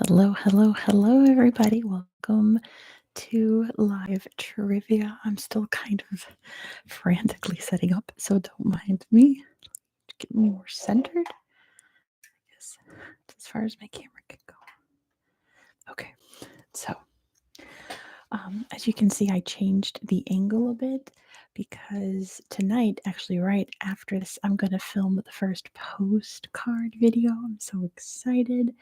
Hello, hello, hello, everybody. Welcome to live trivia. I'm still kind of frantically setting up, so don't mind me. Get me more centered. Yes, as far as my camera can go. Okay, so as you can see, I changed the angle a bit because tonight, actually, right after this, I'm going to film the first postcard video. I'm so excited.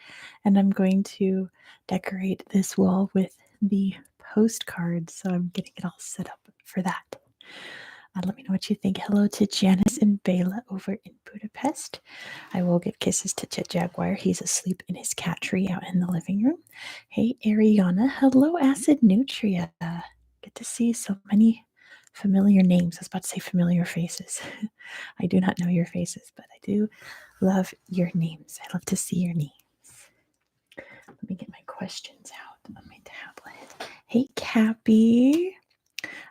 And I'm going to decorate this wall with the postcards. So I'm getting it all set up for that. Let me know what you think. Hello to Janice and Bela over in Budapest. I will give kisses to Jet Jaguar. He's asleep in his cat tree out in the living room. Hey, Ariana. Hello, Acid Nutria. Good to see so many familiar names. I was about to say familiar faces. I do not know your faces, but I do love your names. I love to see your names. Let me get my questions out on my tablet. Hey, Cappy.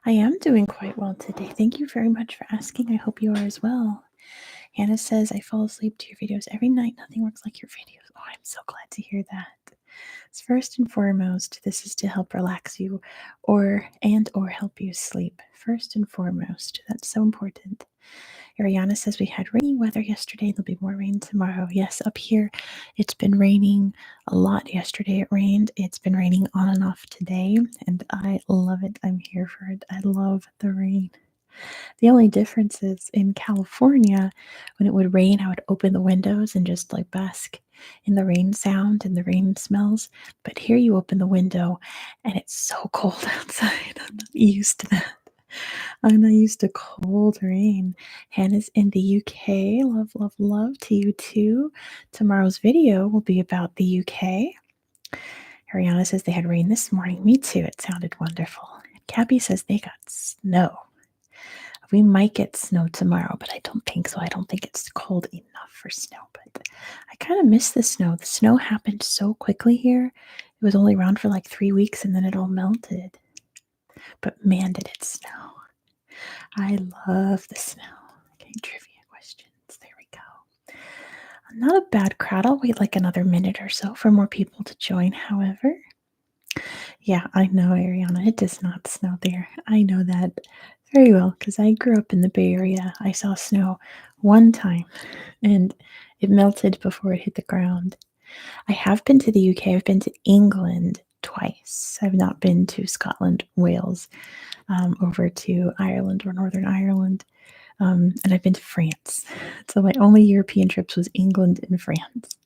I am doing quite well today. Thank you very much for asking. I hope you are as well. Hannah says, I fall asleep to your videos every night. Nothing works like your videos. Oh, I'm so glad to hear that. So first and foremost, this is to help relax you or help you sleep. First and foremost, that's so important. Ariana says we had rainy weather yesterday. There'll be more rain tomorrow. Yes, up here it's been raining a lot. Yesterday it rained. It's been raining on and off today, and I love it. I'm here for it. I love the rain. The only difference is in California, when it would rain, I would open the windows and just like bask in the rain sound and the rain smells. But here you open the window and it's so cold outside. I'm not used to that. I'm not used to cold rain. Hannah's in the UK. Love, love, love to you too. Tomorrow's video will be about the UK. Ariana says they had rain this morning. Me too. It sounded wonderful. Cappy says they got snow. We might get snow tomorrow, but I don't think so. I don't think it's cold enough for snow, but I kind of miss the snow. The snow happened so quickly here. It was only around for like 3 weeks and then it all melted. But man, did it snow. I love the snow. Okay, trivia questions. There we go. Not a bad crowd. I'll wait like another minute or so for more people to join, however. Yeah, I know, Ariana. It does not snow there. I know that very well because I grew up in the Bay Area. I saw snow one time and it melted before it hit the ground. I have been to the UK. I've been to England twice. I've not been to Scotland, Wales, over to Ireland or Northern Ireland. And I've been to France. So my only European trips was England and France.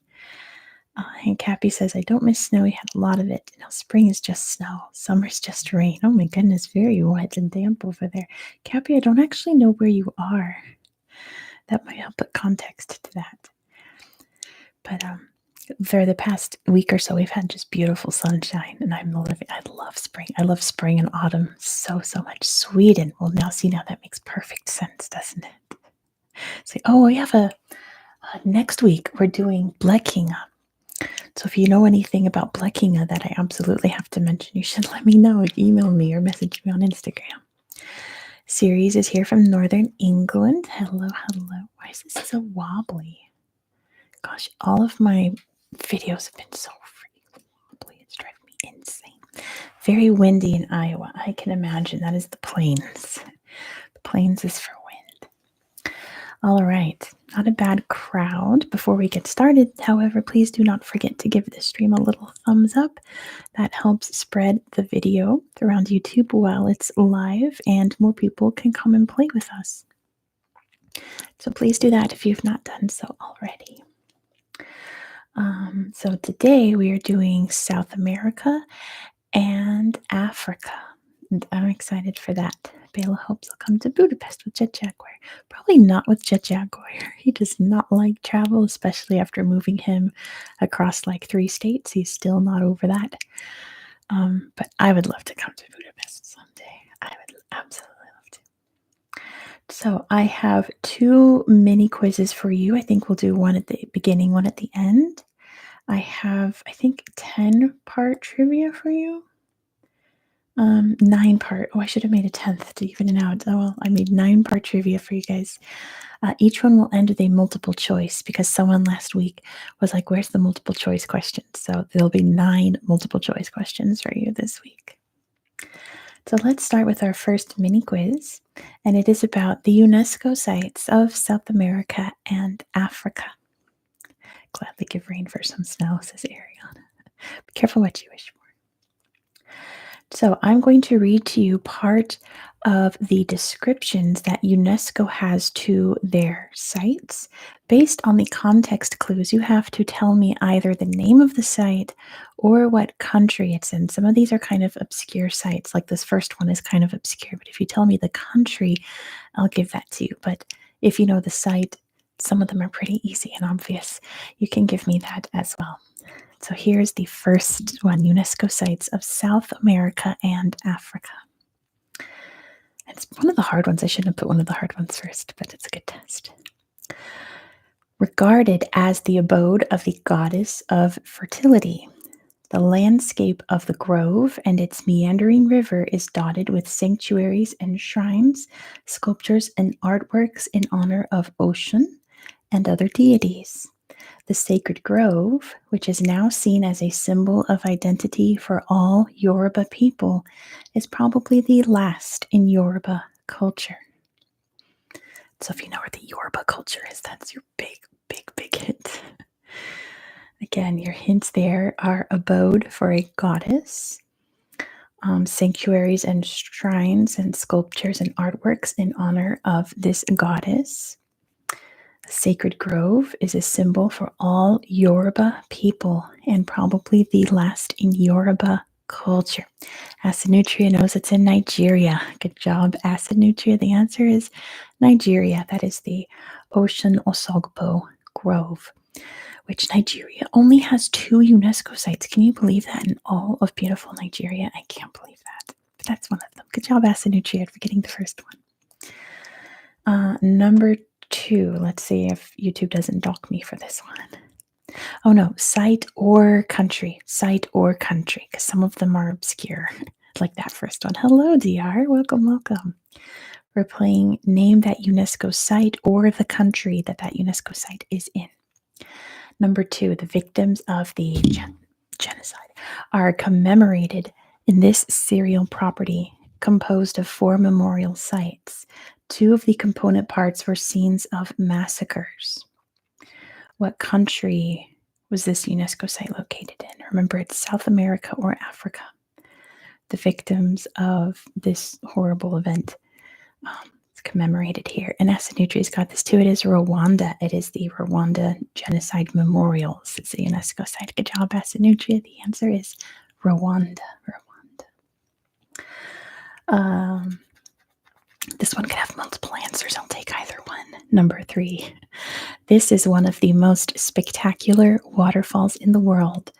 And Cappy says, I don't miss snow. We had a lot of it. Now spring is just snow. Summer's just rain. Oh my goodness, very wet and damp over there. Cappy, I don't actually know where you are. That might help put context to that. But for the past week or so, we've had just beautiful sunshine, and I love spring. I love spring and autumn so much. Sweden. Well, now see, now that makes perfect sense, doesn't it? So, we have a next week we're doing Blekinga. So if you know anything about Blekinga that I absolutely have to mention, you should let me know. Email me or message me on Instagram. Series is here from Northern England. Hello, hello. Why is this so wobbly? Gosh, all of my videos have been so freaking wobbly. It's driving me insane. Very windy in Iowa. I can imagine. That is the plains. The plains is for wind. All right. Not a bad crowd. Before we get started, however, please do not forget to give the stream a little thumbs up. That helps spread the video around YouTube while it's live and more people can come and play with us. So please do that if you've not done so already. So today we are doing South America and Africa. And I'm excited for that. Bela hopes he'll come to Budapest with Jet Jaguar. Probably not with Jet Jaguar. He does not like travel, especially after moving him across like 3 states. He's still not over that. But I would love to come to Budapest someday. I would absolutely love to. So I have 2 mini quizzes for you. I think we'll do one at the beginning, one at the end. I have, I think, 10-part trivia for you. 9-part. Oh, I should have made a 10th to even it out. Oh, well, I made 9-part trivia for you guys. Each one will end with a multiple choice because someone last week was like, where's the multiple choice questions? So there'll be 9 multiple choice questions for you this week. So let's start with our first mini quiz, and it is about the UNESCO sites of South America and Africa. Gladly give rain for some snow, says Ariana. Be careful what you wish for. So I'm going to read to you part of the descriptions that UNESCO has to their sites. Based on the context clues, you have to tell me either the name of the site or what country it's in. Some of these are kind of obscure sites, like this first one is kind of obscure, but if you tell me the country, I'll give that to you. But if you know the site, some of them are pretty easy and obvious. You can give me that as well. So here's the first one, UNESCO sites of South America and Africa. It's one of the hard ones. I shouldn't have put one of the hard ones first, but it's a good test. Regarded as the abode of the goddess of fertility, the landscape of the grove and its meandering river is dotted with sanctuaries and shrines, sculptures, and artworks in honor of Ocean and other deities. The sacred grove, which is now seen as a symbol of identity for all Yoruba people, is probably the last in Yoruba culture. So if you know where the Yoruba culture is, that's your big hint. Again, your hints there are abode for a goddess, sanctuaries and shrines and sculptures and artworks in honor of this goddess. The sacred grove is a symbol for all Yoruba people and probably the last in Yoruba culture. Acid Nutria knows it's in Nigeria. Good job, Acid Nutria. The answer is Nigeria. That is the Ocean Osogbo Grove, which Nigeria only has 2 UNESCO sites. Can you believe that in all of beautiful Nigeria? I can't believe that. But that's one of them. Good job, Acid Nutria, for getting the first one. Number 2. Let's see if YouTube doesn't dock me for this one. Oh no, site or country. Site or country, because some of them are obscure. Like that first one. Hello, DR. Welcome. We're playing name that UNESCO site or the country that UNESCO site is in. Number 2, the victims of the genocide are commemorated in this serial property composed of 4 memorial sites. 2 of the component parts were scenes of massacres. What country was this UNESCO site located in? Remember, it's South America or Africa. The victims of this horrible event. It's commemorated here. And Acid Nutri's got this too. It is Rwanda. It is the Rwanda Genocide Memorials. It's a UNESCO site. Good job, Acid Nutria. The answer is Rwanda. This one could have multiple answers. I'll take either one. Number 3. This is one of the most spectacular waterfalls in the world.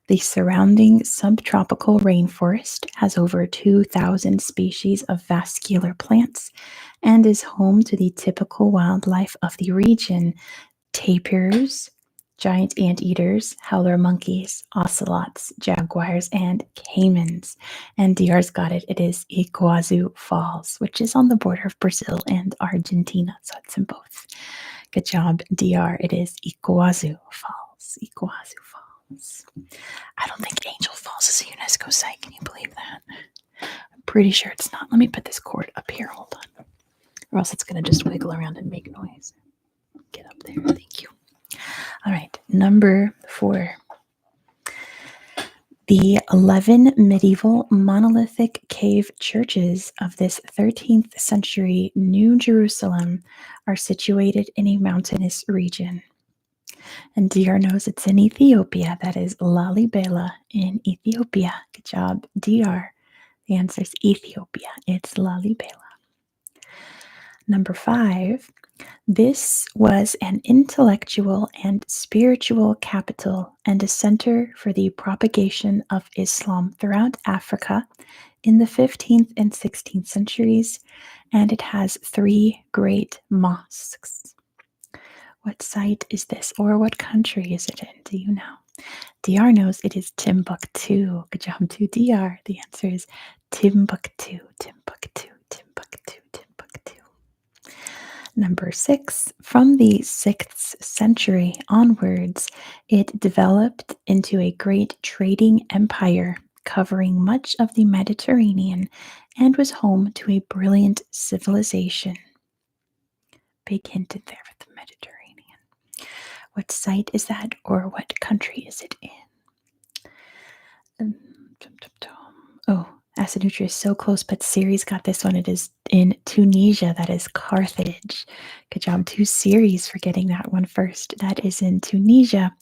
The surrounding subtropical rainforest has over 2,000 species of vascular plants and is home to the typical wildlife of the region: tapirs, giant anteaters, howler monkeys, ocelots, jaguars, and caimans. And DR's got it. It is Iguazu Falls, which is on the border of Brazil and Argentina. So it's in both. Good job, DR. It is Iguazu Falls. Iguazu Falls. I don't think Angel Falls is a UNESCO site. Can you believe that? I'm pretty sure it's not. Let me put this cord up here. Hold on. Or else it's going to just wiggle around and make noise. Get up there. Thank you. All right, number 4. The 11 medieval monolithic cave churches of this 13th century New Jerusalem are situated in a mountainous region. And DR knows it's in Ethiopia. That is Lalibela in Ethiopia. Good job, DR. The answer is Ethiopia. It's Lalibela. Number 5. This was an intellectual and spiritual capital and a center for the propagation of Islam throughout Africa in the 15th and 16th centuries, and it has 3 great mosques. What site is this, or what country is it in? Do you know? DR knows it is Timbuktu. Good job to DR. The answer is Timbuktu, Timbuktu, Timbuktu, Timbuktu. Number 6, from the 6th century onwards, it developed into a great trading empire covering much of the Mediterranean and was home to a brilliant civilization. Big hint in there with the Mediterranean. What site is that, or what country is it in? Oh, Asadutri is so close, but Siri's got this one. It is in Tunisia. That is Carthage. Good job to Siri's for getting that one first. That is in Tunisia,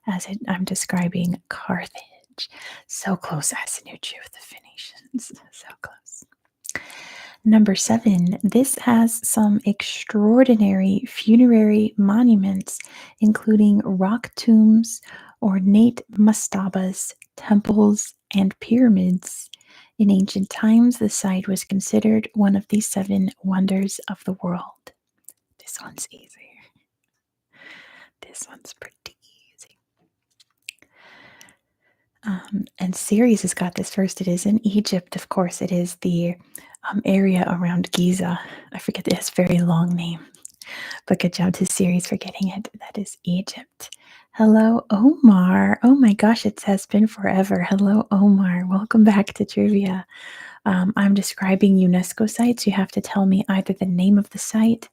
as I'm describing Carthage. So close, Asadutri, with the Phoenicians. So close. Number 7, this has some extraordinary funerary monuments, including rock tombs, ornate mastabas, temples, and pyramids. In ancient times, the site was considered one of the 7 wonders of the world. This one's easy. This one's pretty easy. And Ceres has got this first. It is in Egypt, of course. It is the area around Giza. I forget, it has a very long name. But good job to Ceres for getting it. That is Egypt. Hello, Omar. Oh my gosh, it has been forever. Hello, Omar. Welcome back to Trivia. I'm describing UNESCO sites. You have to tell me either the name of the site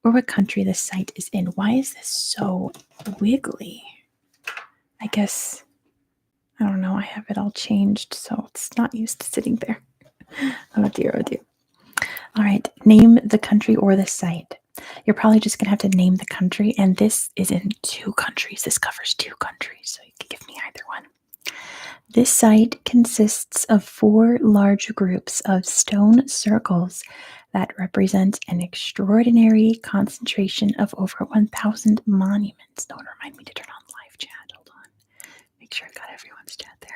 or what country the site is in. Why is this so wiggly? I guess, I don't know. I have it all changed, so it's not used to sitting there. Oh dear, oh dear. All right, name the country or the site. You're probably just going to have to name the country, and this is in 2 countries. This covers 2 countries, so you can give me either one. This site consists of 4 large groups of stone circles that represent an extraordinary concentration of over 1,000 monuments. Don't remind me to turn on live chat. Hold on. Make sure I got everyone's chat there.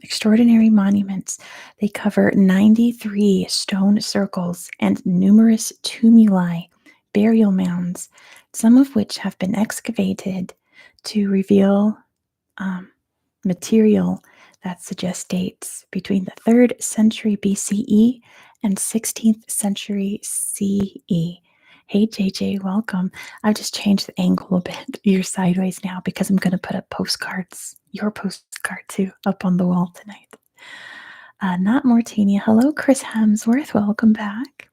Extraordinary monuments. They cover 93 stone circles and numerous tumuli, burial mounds, some of which have been excavated to reveal material that suggests dates between the 3rd century BCE and 16th century CE. Hey JJ, welcome. I've just changed the angle a bit. You're sideways now because I'm going to put up postcards, your postcard too, up on the wall tonight. Not Mauritania. Hello, Chris Hemsworth. Welcome back.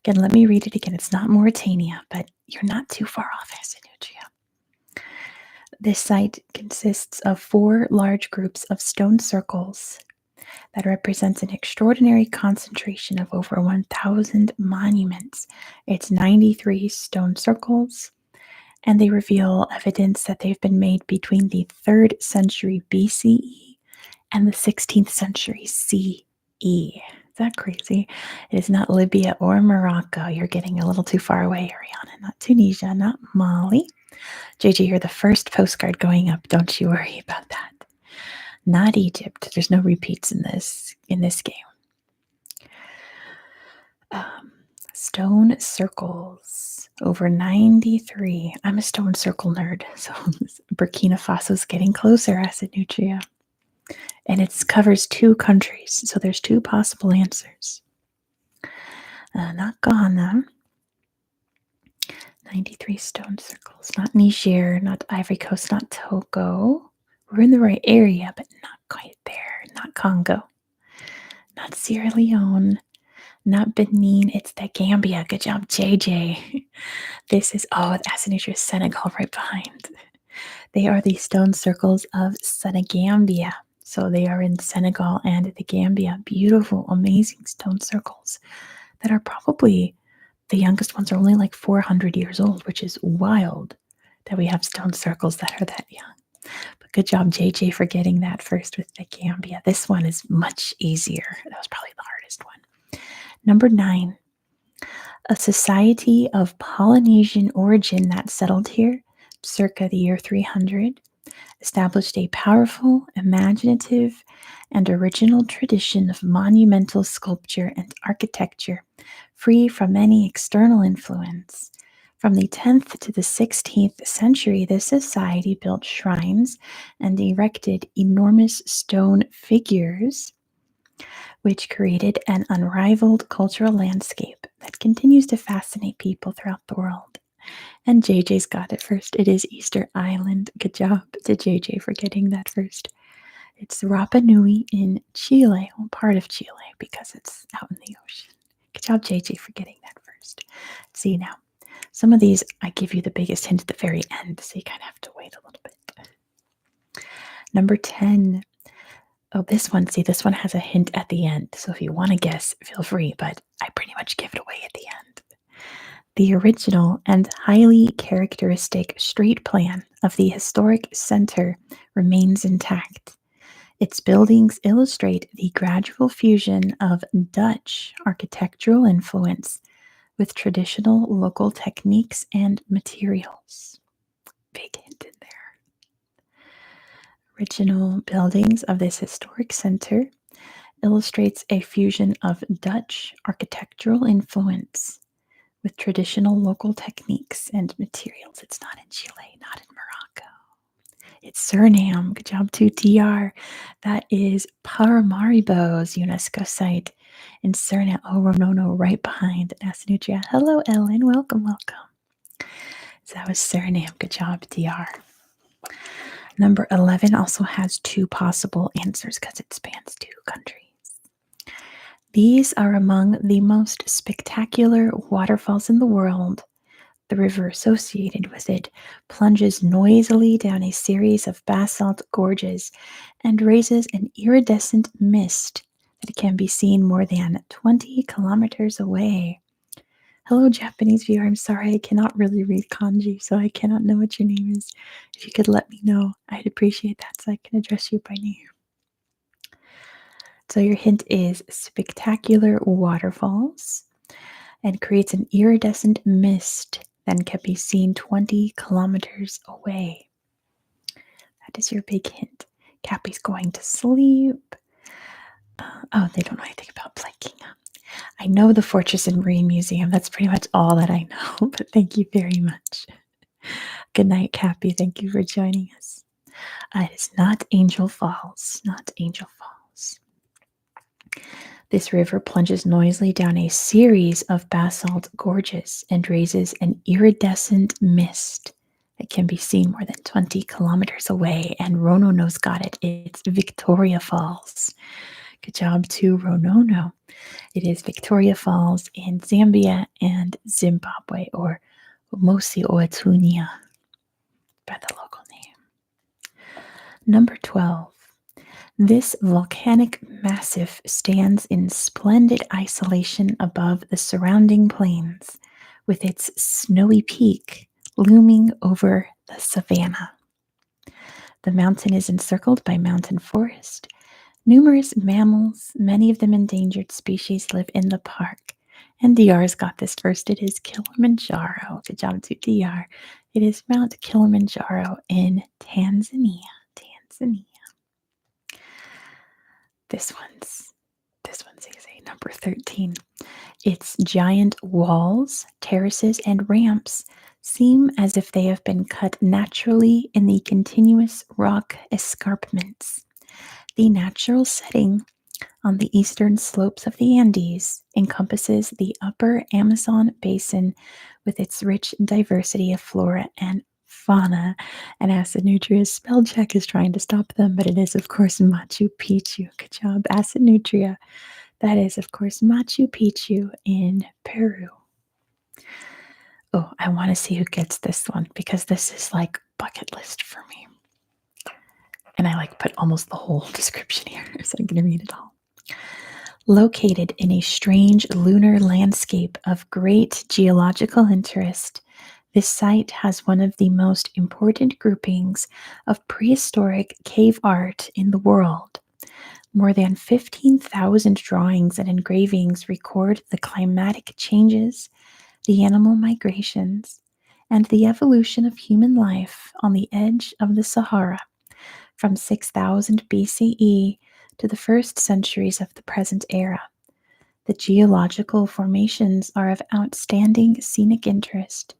Again, let me read it again. It's not Mauritania, but you're not too far off, Asanutria. This site consists of 4 large groups of stone circles that represents an extraordinary concentration of over 1,000 monuments. It's 93 stone circles, and they reveal evidence that they've been made between the 3rd century BCE and the 16th century CE. Is that crazy? It is not Libya or Morocco. You're getting a little too far away, Ariana. Not Tunisia, not Mali. JJ, you're the first postcard going up. Don't you worry about that. Not Egypt. There's no repeats in this game. Stone circles. Over 93. I'm a stone circle nerd, so Burkina Faso's getting closer, Asanutria. And it covers 2 countries, so there's 2 possible answers. Not Ghana. 93 stone circles. Not Niger, not Ivory Coast, not Togo. We're in the right area, but not quite there. Not Congo. Not Sierra Leone. Not Benin. It's the Gambia. Good job, JJ. This is, Asanutria, Senegal right behind. They are the stone circles of Senegambia. So they are in Senegal and the Gambia. Beautiful, amazing stone circles that are probably, the youngest ones are only like 400 years old, which is wild that we have stone circles that are that young. But good job, JJ, for getting that first with the Gambia. This one is much easier. That was probably the hardest one. Number 9, a society of Polynesian origin that settled here circa the year 300 established a powerful, imaginative, and original tradition of monumental sculpture and architecture, free from any external influence. From the 10th to the 16th century, this society built shrines and erected enormous stone figures which created an unrivaled cultural landscape that continues to fascinate people throughout the world. And JJ's got it first. It is Easter Island. Good job to JJ for getting that first. It's Rapa Nui in Chile, well, part of Chile because it's out in the ocean. Good job, JJ, for getting that first. Let's see now. Some of these I give you the biggest hint at the very end, so you kind of have to wait a little bit. Number 10. Oh, this one, see, this one has a hint at the end. So if you want to guess, feel free, but I pretty much give it away at the end. The original and highly characteristic street plan of the historic center remains intact. Its buildings illustrate the gradual fusion of Dutch architectural influence with traditional local techniques and materials. Big hint in there. Original buildings of this historic center illustrates a fusion of Dutch architectural influence with traditional local techniques and materials. It's not in Chile, not in Morocco. It's Suriname. Good job to TR. That is Paramaribo's UNESCO site in Suriname. Oh, Ronono right behind Nasanutria. Hello, Ellen. Welcome, welcome. So that was Suriname. Good job, TR. Number 11 also has two possible answers because it spans two countries. These are among the most spectacular waterfalls in the world. The river associated with it plunges noisily down a series of basalt gorges and raises an iridescent mist that can be seen more than 20 kilometers away. Hello, Japanese viewer. I'm sorry I cannot really read kanji, so I cannot know what your name is. If you could let me know, I'd appreciate that so I can address you by name. So your hint is spectacular waterfalls and creates an iridescent mist that can be seen 20 kilometers away. That is your big hint. Cappy's going to sleep. Oh, they don't know anything about planking. I know the Fortress and Marine Museum. That's pretty much all that I know, but thank you very much. Good night, Cappy. Thank you for joining us. It is not Angel Falls, not Angel Falls. This river plunges noisily down a series of basalt gorges and raises an iridescent mist that can be seen more than 20 kilometers away. And Ronono's got it. It's Victoria Falls. Good job to Ronono. It is Victoria Falls in Zambia and Zimbabwe, or Mosi Oetunia by the local name. Number 12. This volcanic massif stands in splendid isolation above the surrounding plains, with its snowy peak looming over the savanna. The mountain is encircled by mountain forest. Numerous mammals, many of them endangered species, live in the park. And DR's got this first. It is Kilimanjaro. Good job to DR. It is Mount Kilimanjaro in Tanzania. Tanzania. This one's easy. Number 13. Its giant walls, terraces, and ramps seem as if they have been cut naturally in the continuous rock escarpments. The natural setting on the eastern slopes of the Andes encompasses the upper Amazon basin with its rich diversity of flora and fauna. And Acid Nutria's spell check is trying to stop them, but it is, of course, Machu Picchu. Good job, Acid Nutria. That is, of course, Machu Picchu in Peru. Oh, I want to see who gets this one because this is like bucket list for me. And I put almost the whole description here, so I'm going to read it all. Located in a strange lunar landscape of great geological interest, this site has one of the most important groupings of prehistoric cave art in the world. More than 15,000 drawings and engravings record the climatic changes, the animal migrations, and the evolution of human life on the edge of the Sahara from 6000 BCE to the first centuries of the present era. The geological formations are of outstanding scenic interest,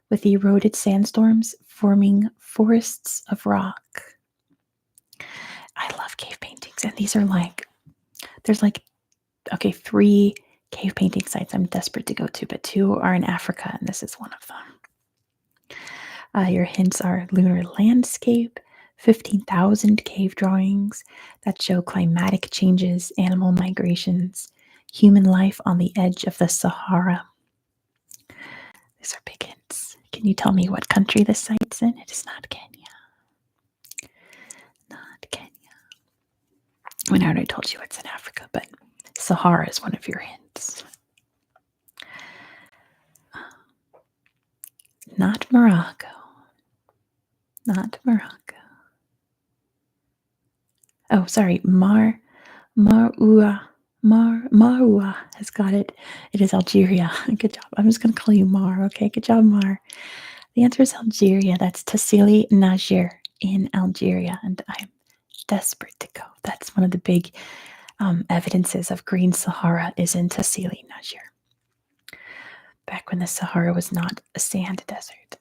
with eroded sandstorms forming forests of rock. I love cave paintings, and these are There's like, okay, 3 cave painting sites I'm desperate to go to, but 2 are in Africa, and this is one of them. Your hints are lunar landscape, 15,000 cave drawings that show climatic changes, animal migrations, human life on the edge of the Sahara. These are big hints. Can you tell me what country this site's in? It is not Kenya. Not Kenya. I mean, I already told you it's in Africa, but Sahara is one of your hints. Not Morocco. Not Morocco. Oh, sorry. Marua. Marua has got it. It is Algeria. Good job. I'm just going to call you Mar. Okay. Good job, Mar. The answer is Algeria. That's Tassili Najir in Algeria. And I'm desperate to go. That's one of the big evidences of Green Sahara is in Tassili Najir. Back when the Sahara was not a sand desert.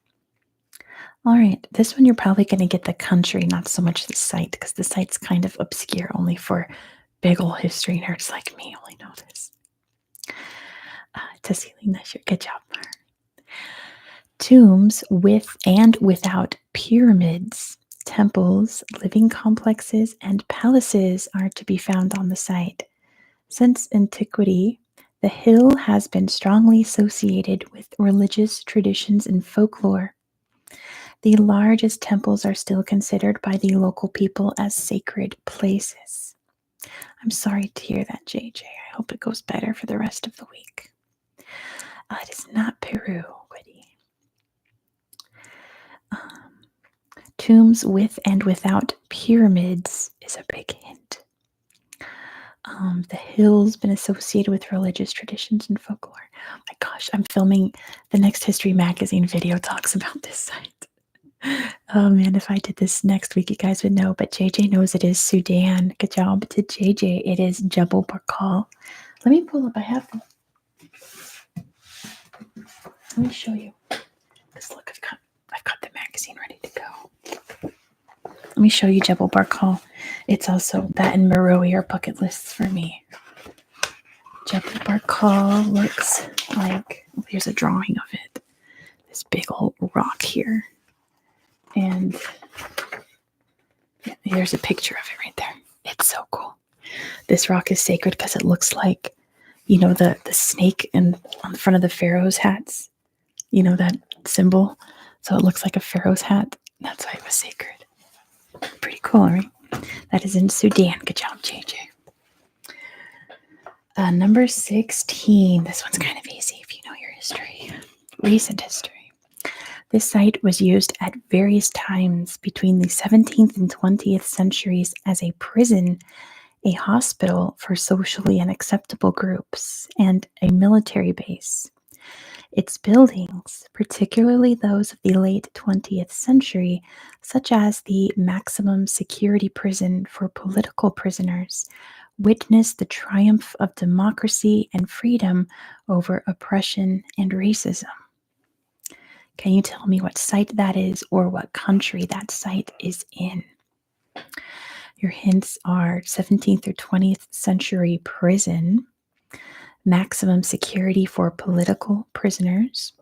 All right, this one you're probably going to get the country, not so much the site, because the site's kind of obscure. Only for big ol' history nerds like me only know this. Tassili Najir, good job, Mar. Tombs with and without pyramids, temples, living complexes, and palaces are to be found on the site. Since antiquity, the hill has been strongly associated with religious traditions and folklore. The largest temples are still considered by the local people as sacred places. I'm sorry to hear that, JJ. I hope it goes better for the rest of the week. It is not Peru, Woody. Tombs with and without pyramids is a big hint. The hill's been associated with religious traditions and folklore. Oh my gosh, I'm filming the next History Magazine video talks about this site. Oh man, if I did this next week, you guys would know, but JJ knows it is Sudan. Good job to JJ. It is Jebel Barkal. Let me pull up, let me show you. Because look, I've got the magazine ready to go. Let me show you Jebel Barkal. It's also that and Meroe are bucket lists for me. Jebel Barkal looks like, here's a drawing of it. This big old rock here. And here's a picture of it right there. It's so cool. This rock is sacred because it looks like, the snake on the front of the pharaoh's hats. That symbol. So it looks like a pharaoh's hat. That's why it was sacred. Pretty cool, right? That is in Sudan. Good job, JJ. Number 16. This one's kind of easy if you know your history. Recent history. This site was used at various times between the 17th and 20th centuries as a prison, a hospital for socially unacceptable groups, and a military base. Its buildings, particularly those of the late 20th century, such as the maximum security prison for political prisoners, witnessed the triumph of democracy and freedom over oppression and racism. Can you tell me what site that is or what country that site is in? Your hints are 17th or 20th century prison, maximum security for political prisoners,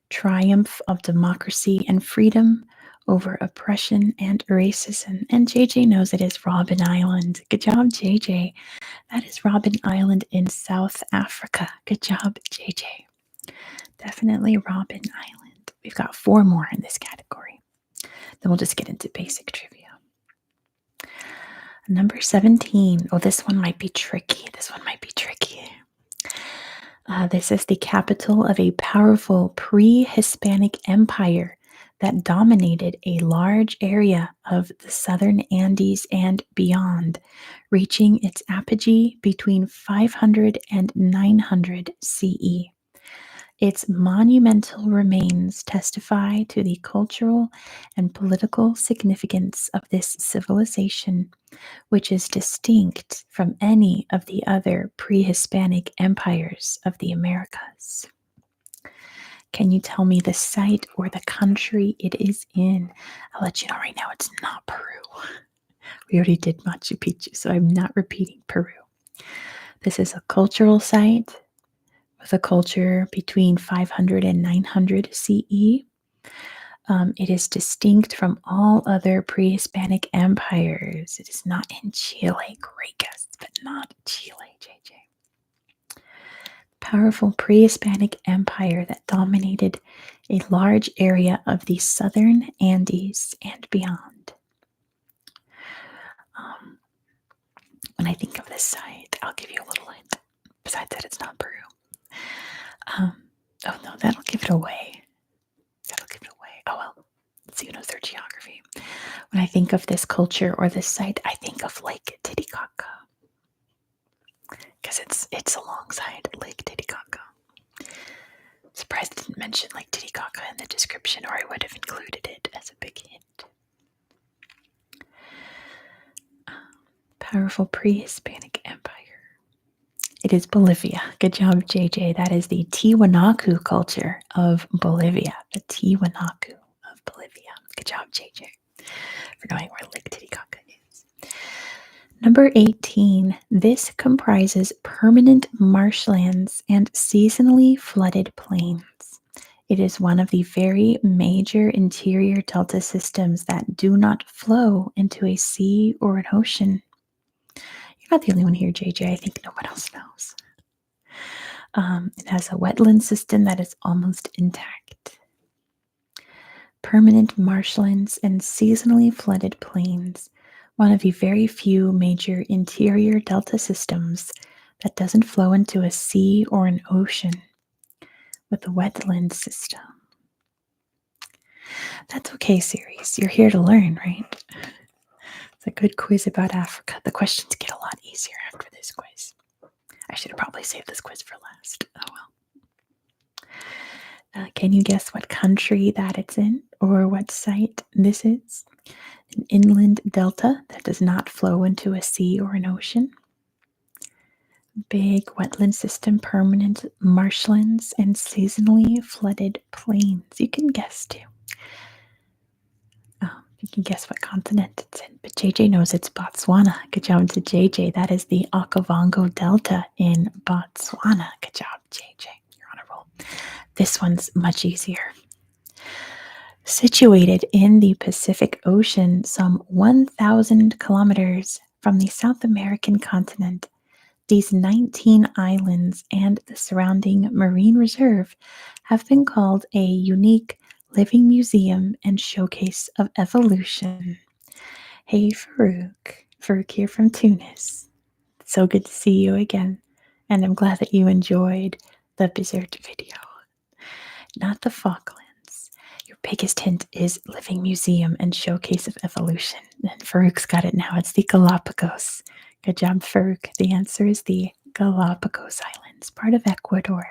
triumph of democracy and freedom over oppression and racism. And JJ knows it is Robben Island. Good job, JJ. That is Robben Island in South Africa. Good job, JJ. Definitely Robben Island. We've got 4 more in this category. Then we'll just get into basic trivia. Number 17. Oh, this one might be tricky. This is the capital of a powerful pre-Hispanic empire that dominated a large area of the southern Andes and beyond, reaching its apogee between 500 and 900 CE. Its monumental remains testify to the cultural and political significance of this civilization, which is distinct from any of the other pre-Hispanic empires of the Americas. Can you tell me the site or the country it is in? I'll let you know right now it's not Peru. We already did Machu Picchu, so I'm not repeating Peru. This is a cultural site with a culture between 500 and 900 CE. It is distinct from all other pre-Hispanic empires. It is not in Chile. Great guess, but not Chile, JJ. Powerful pre-Hispanic empire that dominated a large area of the southern Andes and beyond. When I think of this site, I'll give you a little hint. Besides that, it's not Peru. Oh no, that'll give it away. Oh well, it's who knows their geography. When I think of this culture or this site, I think of Lake Titicaca because it's alongside Lake Titicaca. Surprised I didn't mention Lake Titicaca in the description, or I would have included it as a big hint. Powerful pre-Hispanic empire. It is Bolivia. Good job, JJ. That is the Tiwanaku culture of Bolivia. The Tiwanaku of Bolivia. Good job, JJ, for knowing where Lake Titicaca is. Number 18. This comprises permanent marshlands and seasonally flooded plains. It is one of the very major interior delta systems that do not flow into a sea or an ocean. You're not the only one here, JJ. I think no one else knows. It has a wetland system that is almost intact. Permanent marshlands and seasonally flooded plains. One of the very few major interior delta systems that doesn't flow into a sea or an ocean with a wetland system. That's okay, series. You're here to learn, right? It's a good quiz about Africa. The questions get a lot easier after this quiz. I should have probably saved this quiz for last. Oh well. Can you guess what country that it's in or what site this is? An inland delta that does not flow into a sea or an ocean. Big wetland system, permanent marshlands, and seasonally flooded plains. You can guess too. You can guess what continent it's in, but JJ knows it's Botswana. Good job to JJ. That is the Okavango Delta in Botswana. Good job, JJ. You're on a roll. This one's much easier. Situated in the Pacific Ocean, some 1,000 kilometers from the South American continent, these 19 islands and the surrounding marine reserve have been called a unique living museum and showcase of evolution. Hey, Farouk. Farouk here from Tunis. So good to see you again. And I'm glad that you enjoyed the Bizert video. Not the Falklands. Your biggest hint is living museum and showcase of evolution. And Farouk's got it now. It's the Galapagos. Good job, Farouk. The answer is the Galapagos Islands, part of Ecuador.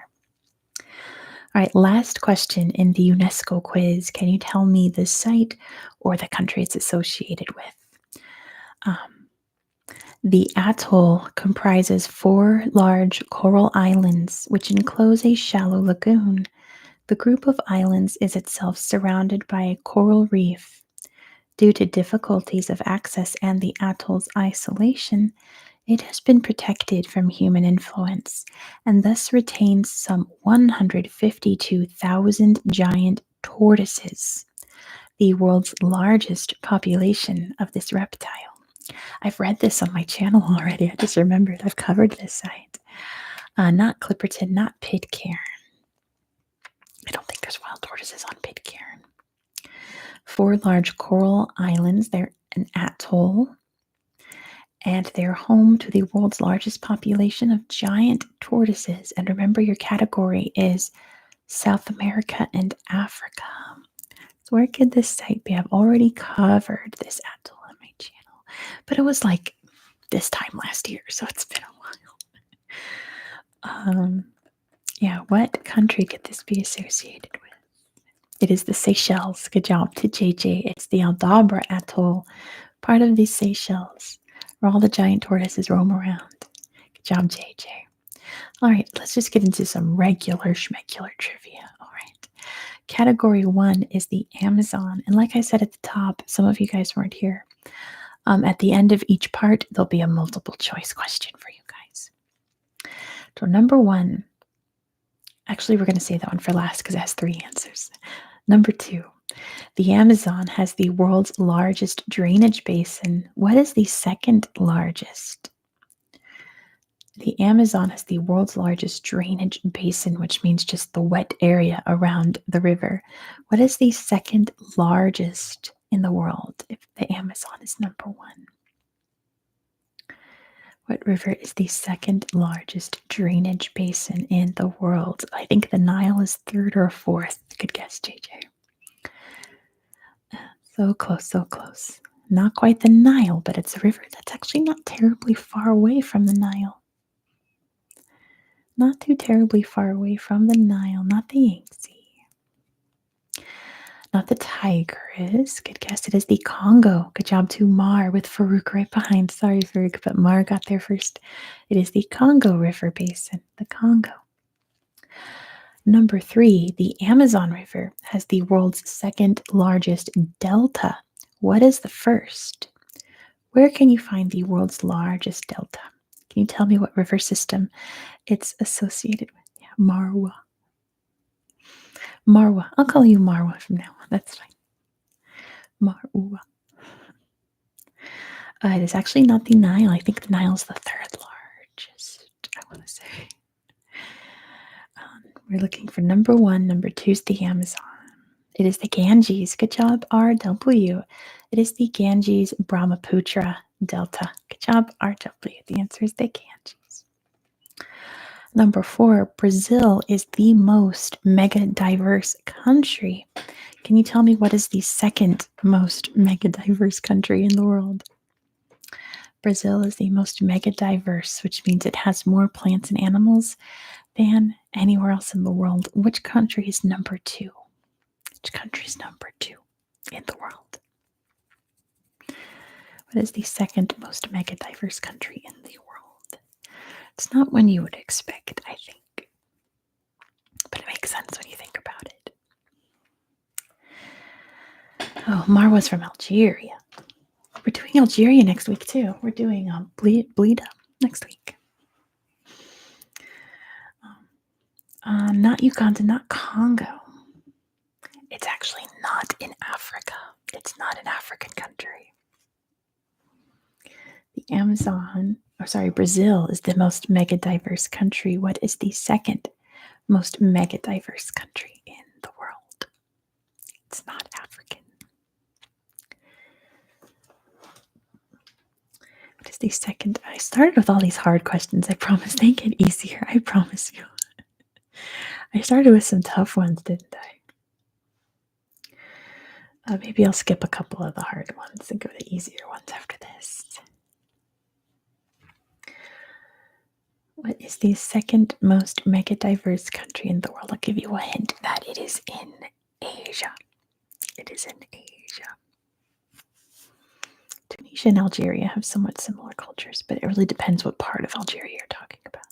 All right, last question in the UNESCO quiz. Can you tell me the site or the country it's associated with? The atoll comprises 4 large coral islands which enclose a shallow lagoon. The group of islands is itself surrounded by a coral reef. Due to difficulties of access and the atoll's isolation, it has been protected from human influence and thus retains some 152,000 giant tortoises, the world's largest population of this reptile. I've read this on my channel already. I just remembered I've covered this site. Not Clipperton, not Pitcairn. I don't think there's wild tortoises on Pitcairn. 4 large coral islands. They're an atoll. And they're home to the world's largest population of giant tortoises. And remember, your category is South America and Africa. So where could this site be? I've already covered this atoll on my channel, but it was like this time last year, so it's been a while. What country could this be associated with? It is the Seychelles. Good job to JJ. It's the Aldabra Atoll, part of the Seychelles, where all the giant tortoises roam around. Good job, JJ. All right, let's just get into some regular schmegular trivia. All right. Category 1 is the Amazon. And like I said at the top, some of you guys weren't here. At the end of each part, there'll be a multiple choice question for you guys. So number one, actually, we're going to say that one for last because it has three answers. Number two, the Amazon has the world's largest drainage basin. What is the second largest? The Amazon has the world's largest drainage basin, which means just the wet area around the river. What is the second largest in the world if the Amazon is number one? What river is the second largest drainage basin in the world? I think the Nile is third or fourth. Good guess, JJ. So close, so close. Not quite the Nile, but it's a river that's actually not terribly far away from the Nile. Not too terribly far away from the Nile, not the Yangtze. Not the Tigris. Good guess. It is the Congo. Good job to Mar with Farouk right behind. Sorry, Farouk, but Mar got there first. It is the Congo River Basin, the Congo. Number three, the Amazon River has the world's second largest delta. What is the first? Where can you find the world's largest delta? Can you tell me what river system it's associated with? Yeah, Marwa. Marwa. I'll call you Marwa from now on. That's fine. Marwa. It is actually not the Nile. I think the Nile is the third largest, I want to say. We're looking for number one. Number two is the Amazon. It is the Ganges. Good job, RW. It is the Ganges Brahmaputra Delta. Good job, RW. The answer is the Ganges. Number four, Brazil is the most mega diverse country. Can you tell me what is the second most mega diverse country in the world? Brazil is the most mega diverse, which means it has more plants and animals than anywhere else in the world. Which country is number two? Which country is number two in the world? What is the second most mega diverse country in the world? It's not one you would expect, I think. But it makes sense when you think about it. Oh, Marwa's from Algeria. We're doing Algeria next week, too. We're doing Blida next week. Not Uganda, not Congo. It's actually not in Africa. It's not an African country. The Brazil is the most mega diverse country. What is the second most mega diverse country in the world? It's not African. What is the second? I started with all these hard questions. I promise they get easier. I promise you. I started with some tough ones, didn't I? Maybe I'll skip a couple of the hard ones and go to easier ones after this. What is the second most mega diverse country in the world? I'll give you a hint that it is in Asia. It is in Asia. Tunisia and Algeria have somewhat similar cultures, but it really depends what part of Algeria you're talking about.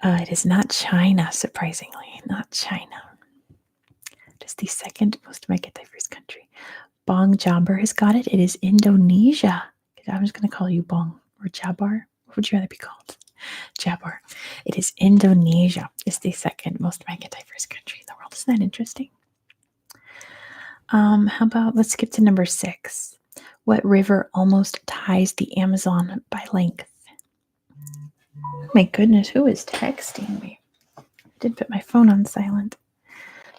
It is not China, surprisingly. Not China. It is the second most mega diverse country. Bong Jabber has got it. It is Indonesia. I'm just going to call you Bong or Jabar. What would you rather be called? Jabar. It is Indonesia. It's the second most mega diverse country in the world. Isn't that interesting? How about, let's skip to number 6. What river almost ties the Amazon by length? My goodness, who is texting me? I did put my phone on silent.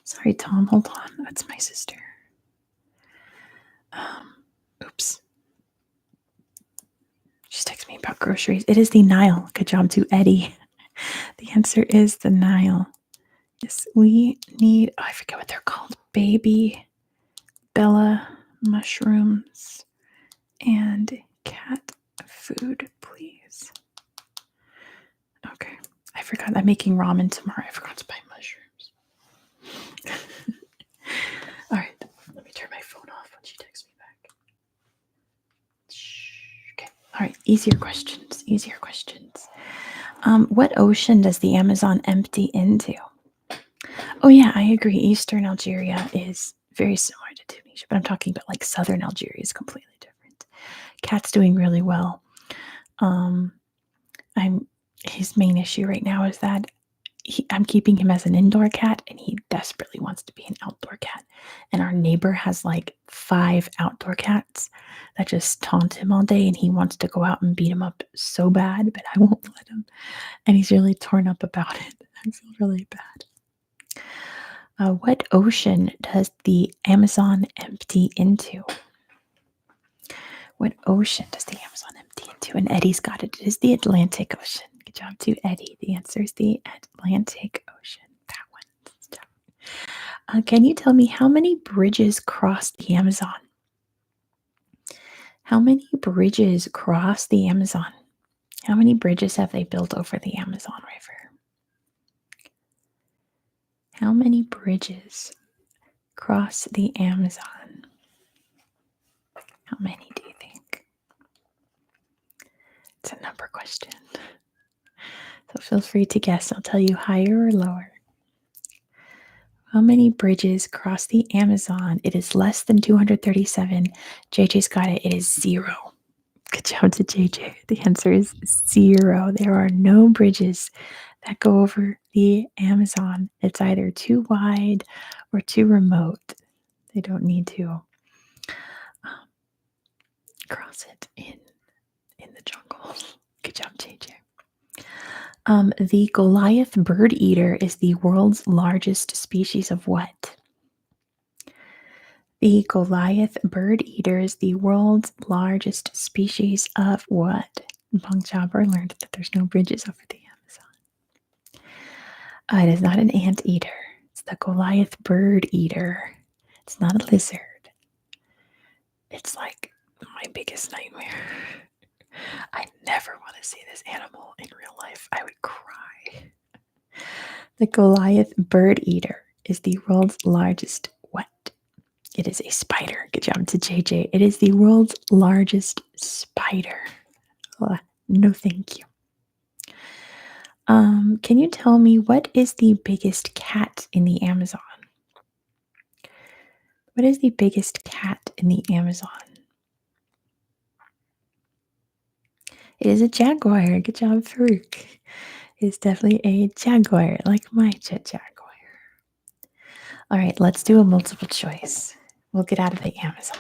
Sorry, Tom, hold on. That's my sister. Oops. She's texting me about groceries. It is the Nile. Good job to Eddie. The answer is the Nile. Yes, we need, I forget what they're called. Baby Bella mushrooms and cat food, please. Okay. I forgot. I'm making ramen tomorrow. I forgot to buy mushrooms. All right. Let me turn my phone off when she texts me back. Okay. All right. Easier questions. What ocean does the Amazon empty into? Oh, yeah, I agree. Eastern Algeria is very similar to Tunisia, but I'm talking about like southern Algeria is completely different. Cat's doing really well. Um, his main issue right now is that I'm keeping him as an indoor cat, and he desperately wants to be an outdoor cat. And our neighbor has like 5 outdoor cats that just taunt him all day, and he wants to go out and beat him up so bad, but I won't let him. And he's really torn up about it. I feel really bad. What ocean does the Amazon empty into? What ocean does the Amazon empty into? And Eddie's got it. It is the Atlantic Ocean. Good job to Eddie. The answer is the Atlantic Ocean. That one. Good job. Can you tell me how many bridges cross the Amazon? How many bridges cross the Amazon? How many bridges have they built over the Amazon River? How many bridges cross the Amazon? How many do you think? It's a number question. So feel free to guess. I'll tell you higher or lower. How many bridges cross the Amazon? It is less than 237. JJ's got it. It is 0. Good job to JJ. The answer is 0. There are no bridges that go over the Amazon. It's either too wide or too remote. They don't need to cross it in the jungle. Good job, JJ. The Goliath bird eater is the world's largest species of what? The Goliath bird eater is the world's largest species of what? Bong Jabber learned that there's no bridges over the Amazon. It is not an anteater. It's the Goliath bird eater. It's not a lizard. It's like my biggest nightmare. I never want to see this animal in real life. I would cry. The Goliath bird eater is the world's largest what? It is a spider. Good job to JJ. It is the world's largest spider. No, thank you. Can you tell me what is the biggest cat in the Amazon? What is the biggest cat in the Amazon? It is a jaguar. Good job, Farouk. It is definitely a jaguar, like my jaguar. All right, let's do a multiple choice. We'll get out of the Amazon.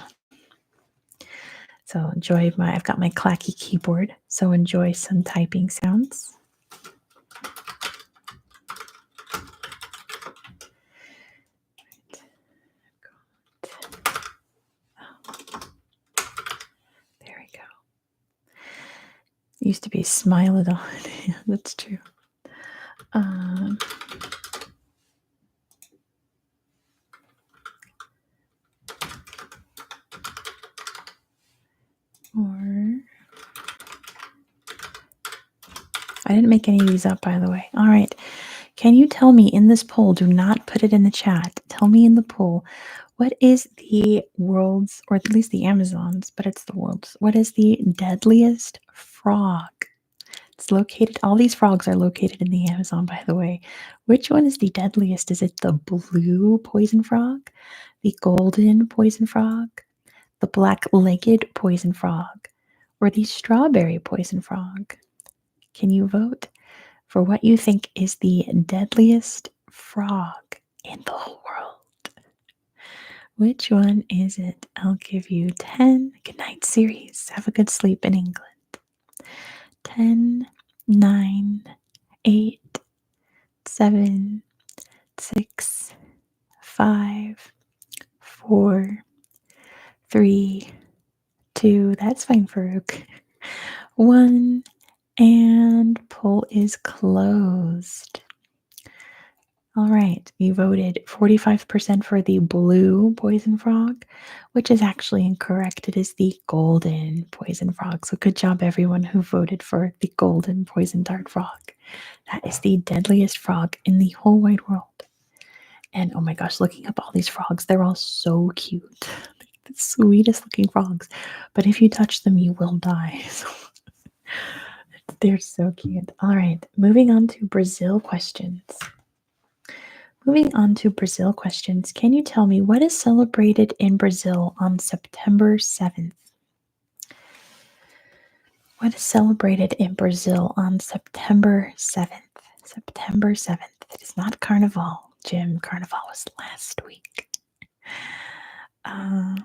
So I've got my clacky keyboard, so enjoy some typing sounds. There we go. It used to be Smilodon. Yeah, that's true. I didn't make any of these up, by the way. All right. Can you tell me in this poll, do not put it in the chat, tell me in the poll, what is the world's, or at least the Amazon's, but it's the world's, what is the deadliest frog? It's located, all these frogs are located in the Amazon, by the way. Which one is the deadliest? Is it the blue poison frog, the golden poison frog, the black-legged poison frog, or the strawberry poison frog? Can you vote for what you think is the deadliest frog in the whole world? Which one is it? I'll give you 10. Good night, series. Have a good sleep in England. 10, 9, 8, 7, 6, 5, 4, 3, 2. That's fine, Farouk. 1. And poll is closed. All right, you voted 45% for the blue poison frog, which is actually incorrect. It is the golden poison frog. So good job, everyone who voted for the golden poison dart frog. That is the deadliest frog in the whole wide world. And oh my gosh, looking up all these frogs, they're all so cute. The sweetest looking frogs. But if you touch them, you will die. So they're so cute. All right, moving on to Brazil questions. Can you tell me what is celebrated in Brazil on September 7th? What is celebrated in Brazil on September 7th? September 7th. It is not Carnival, Jim. Carnival was last week. Uh,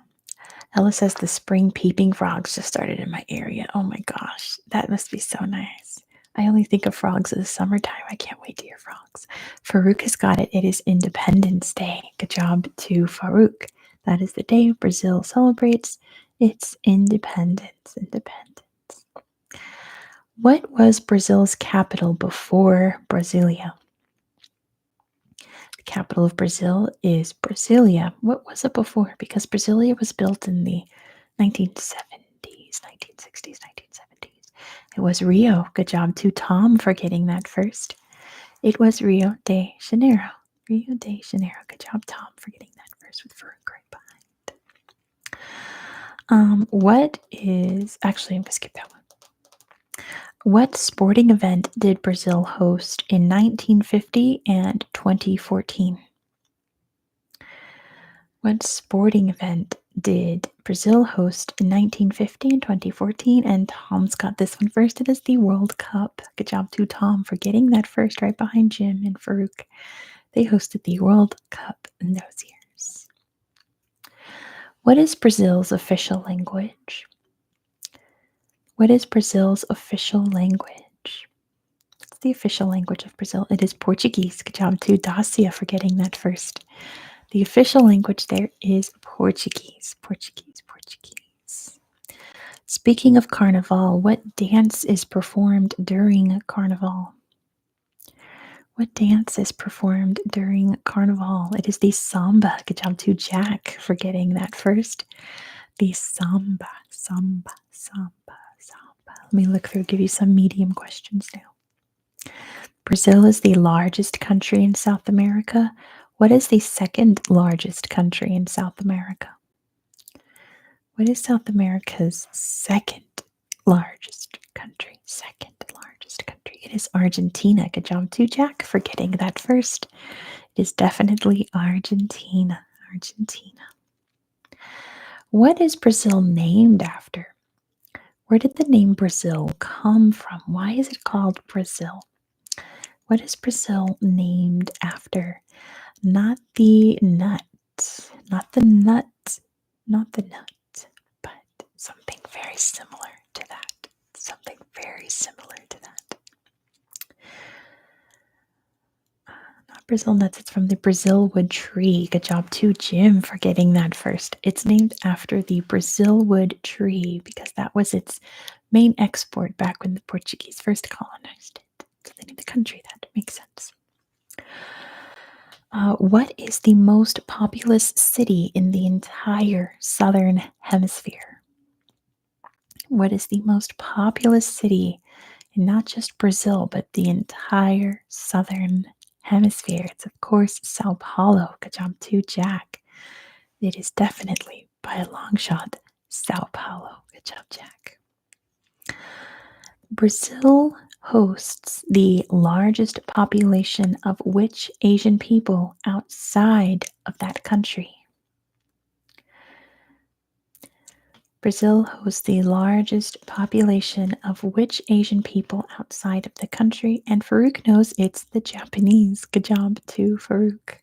Ella says the spring peeping frogs just started in my area. Oh my gosh, that must be so nice. I only think of frogs in the summertime. I can't wait to hear frogs. Farouk has got it. It is Independence Day. Good job to Farouk. That is the day Brazil celebrates its independence. Independence. What was Brazil's capital before Brasilia? The capital of Brazil is Brasilia. What was it before? Because Brasilia was built in the 1970s, 1960s, 1970s. It was Rio. Good job to Tom for getting that first. It was Rio de Janeiro. Rio de Janeiro. Good job, Tom, for getting that first with Farouk right behind. What is... Actually, I'm going to skip that one. What sporting event did Brazil host in 1950 and 2014? What sporting event did Brazil host in 1950 and 2014? And Tom's got this one first. It is the World Cup. Good job to Tom for getting that first right behind Jim and Farouk. They hosted the World Cup in those years. What is Brazil's official language? What is Brazil's official language? What's the official language of Brazil? It is Portuguese. Good job to Dacia for getting that first. The official language there is Portuguese. Portuguese, Portuguese. Speaking of Carnival, what dance is performed during Carnival? What dance is performed during Carnival? It is the samba. Good job to Jack for getting that first. The samba, samba, samba, samba. Let me look through, give you some medium questions now. Brazil is the largest country in South America. What is the second largest country in South America? What is South America's second largest country? Second largest country. It is Argentina. Good job to Jack for getting that first. It is definitely Argentina. Argentina. What is Brazil named after? Where did the name Brazil come from? Why is it called Brazil? What is Brazil named after? Not the nut, not the nut, not the nut, but something very similar to that. Something very similar to that. Not Brazil nuts, it's from the Brazil wood tree. Good job to Jim for getting that first. It's named after the Brazil wood tree because that was its main export back when the Portuguese first colonized it. So they named the country that. Makes sense. What is the most populous city in the entire southern hemisphere? What is the most populous city in not just Brazil, but the entire southern hemisphere? It's, of course, Sao Paulo. Good job to Jack. It is definitely, by a long shot, Sao Paulo. Good job, Jack. Brazil hosts the largest population of which Asian people outside of that country? Brazil hosts the largest population of which Asian people outside of the country? And Farouk knows it's the Japanese. Good job to Farouk.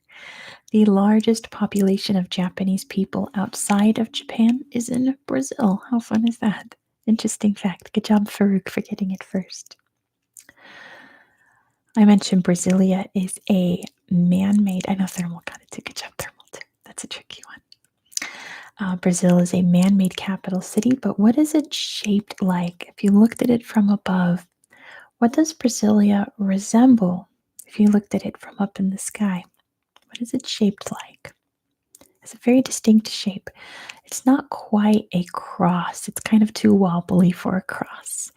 The largest population of Japanese people outside of Japan is in Brazil. How fun is that? Interesting fact. Good job, Farouk, for getting it first. I mentioned Brasilia is a man-made, I know Thermal got it too. Good job, Thermal, too. That's a tricky one. Brazil is a man-made capital city, but what is it shaped like? If you looked at it from above, what does Brasilia resemble if you looked at it from up in the sky? What is it shaped like? It's a very distinct shape. It's not quite a cross. It's kind of too wobbly for a cross.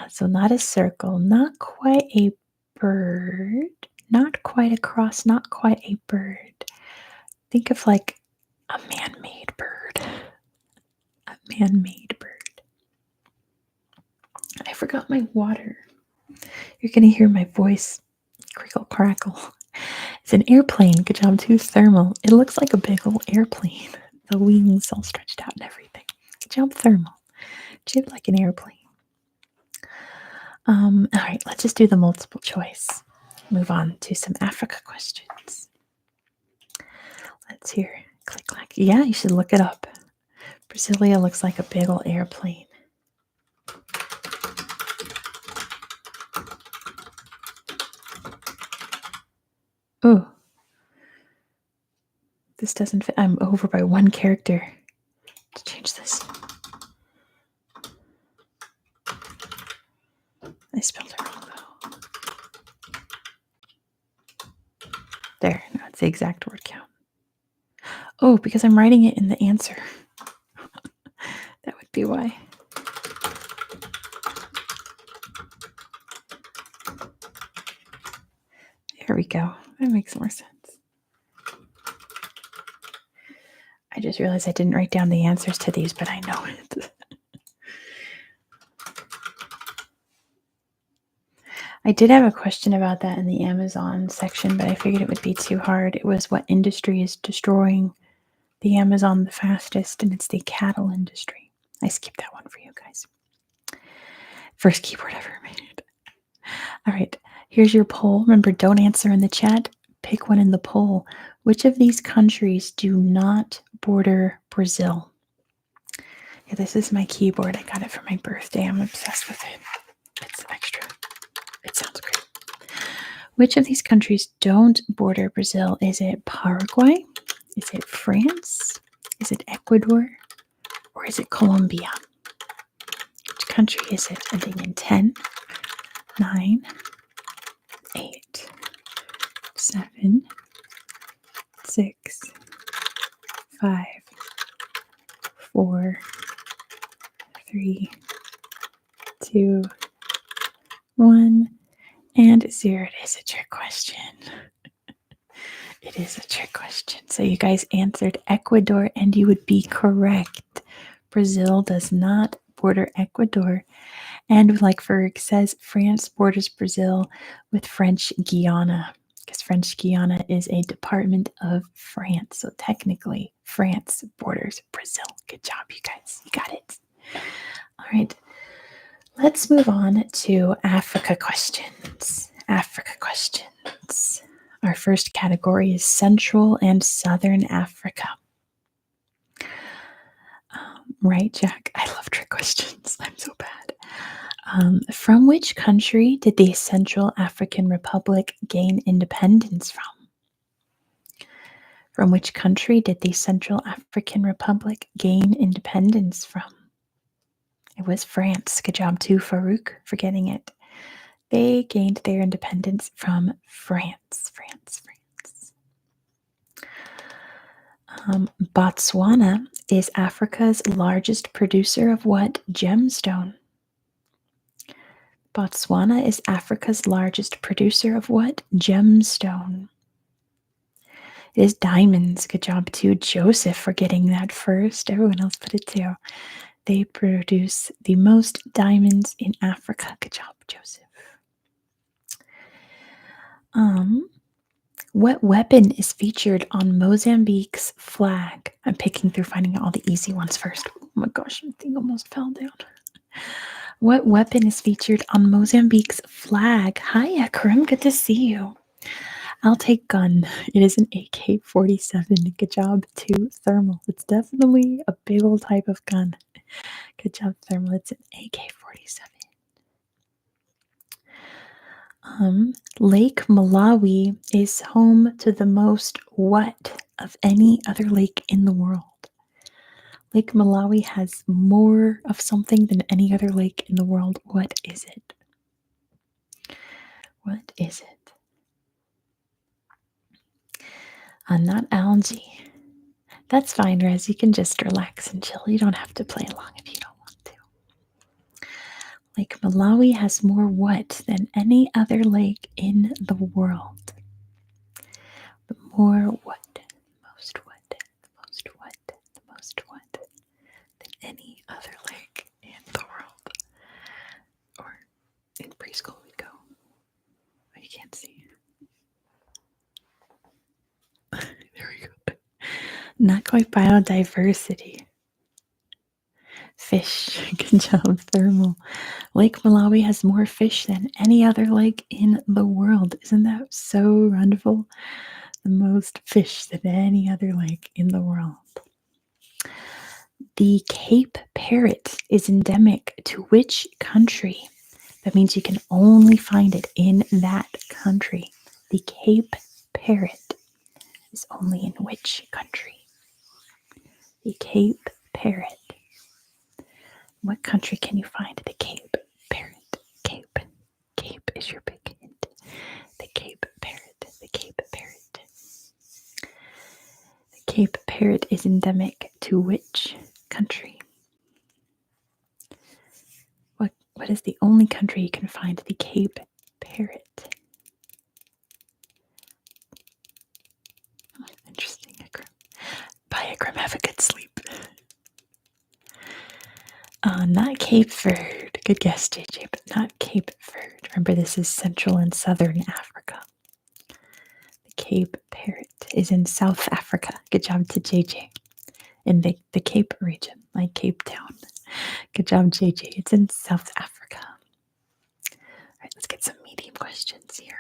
So not a circle, not quite a bird, not quite a cross, not quite a bird. Think of like a man-made bird. A man-made bird. I forgot my water. You're going to hear my voice crickle crackle. It's an airplane. Good job too, Thermal. It looks like a big old airplane. The wings all stretched out and everything. Good job, Thermal. Shaped like an airplane. All right, let's just do the multiple choice. Move on to some Africa questions. Let's hear. Click, clack. Yeah, you should look it up. Brasilia looks like a big old airplane. Oh, this doesn't fit. I'm over by one character. Let's change this. I spelled it wrong though. There, no, it's the exact word count. Oh, because I'm writing it in the answer. That would be why. There we go. That makes more sense. I just realized I didn't write down the answers to these, but I know it. I did have a question about that in the Amazon section, but I figured it would be too hard. It was what industry is destroying the Amazon the fastest, and it's the cattle industry. I skipped that one for you guys. First keyword ever made. All right, here's your poll. Remember, don't answer in the chat. Pick one in the poll. Which of these countries do not border Brazil? Yeah, this is my keyboard. I got it for my birthday. I'm obsessed with it. It's extra. It sounds great. Which of these countries don't border Brazil? Is it Paraguay? Is it France? Is it Ecuador? Or is it Colombia? Which country is it? Ending in 10, 9, 8, 7, 6, 5, 4, 3, 2, 1, and 0. It is a trick question. It is a trick question. So you guys answered Ecuador, and you would be correct. Brazil does not border Ecuador. And like Ferg says, France borders Brazil with French Guiana, because French Guiana is a department of France. So technically, France borders Brazil. Good job, you guys. You got it. All right. Let's move on to Africa questions. Africa questions. Our first category is Central and Southern Africa. Right, Jack? I love trick questions. I'm so bad. From which country did the Central African Republic gain independence from? From which country did the Central African Republic gain independence from? It was France. Good job too, Farouk, for getting it. They gained their independence from France. Botswana is Africa's largest producer of what gemstone? Botswana is Africa's largest producer of what gemstone? It is diamonds. Good job to Joseph for getting that first. Everyone else put it too. They produce the most diamonds in Africa. Good job, Joseph. What weapon is featured on Mozambique's flag? I'm picking through finding out all the easy ones first. Oh my gosh, the thing almost fell down. What weapon is featured on Mozambique's flag? Hi, Akram. Good to see you. I'll take gun. It is an AK-47. Good job to Thermal. It's definitely a big old type of gun. Good job, Thermal. It's an AK-47. Lake Malawi is home to the most what of any other lake in the world? Lake Malawi has more of something than any other lake in the world. What is it? What is it? Not algae. That's fine, Rez. You can just relax and chill. You don't have to play along if you don't want to. Lake Malawi has more what than any other lake in the world? The more what? Most what? The most what? The most what than any other lake in the world? Or in preschool we'd go. Oh, you can't see. There we go. Not quite biodiversity. Fish. Good job, Thermal. Lake Malawi has more fish than any other lake in the world. Isn't that so wonderful? The most fish than any other lake in the world. The Cape parrot is endemic to which country? That means you can only find it in that country. The Cape parrot is only in which country? The Cape parrot. What country can you find the Cape parrot? Cape. Cape is your big hint. The Cape parrot. The Cape parrot. The Cape parrot is endemic to which country? What is the only country you can find the Cape parrot? Interesting. Bye, Akram. Have a good sleep. Not Cape Verde. Good guess, JJ, but not Cape Verde. Remember, this is Central and Southern Africa. The Cape parrot is in South Africa. Good job to JJ. In the Cape region, like Cape Town. Good job, JJ. It's in South Africa. All right, let's get some medium questions here.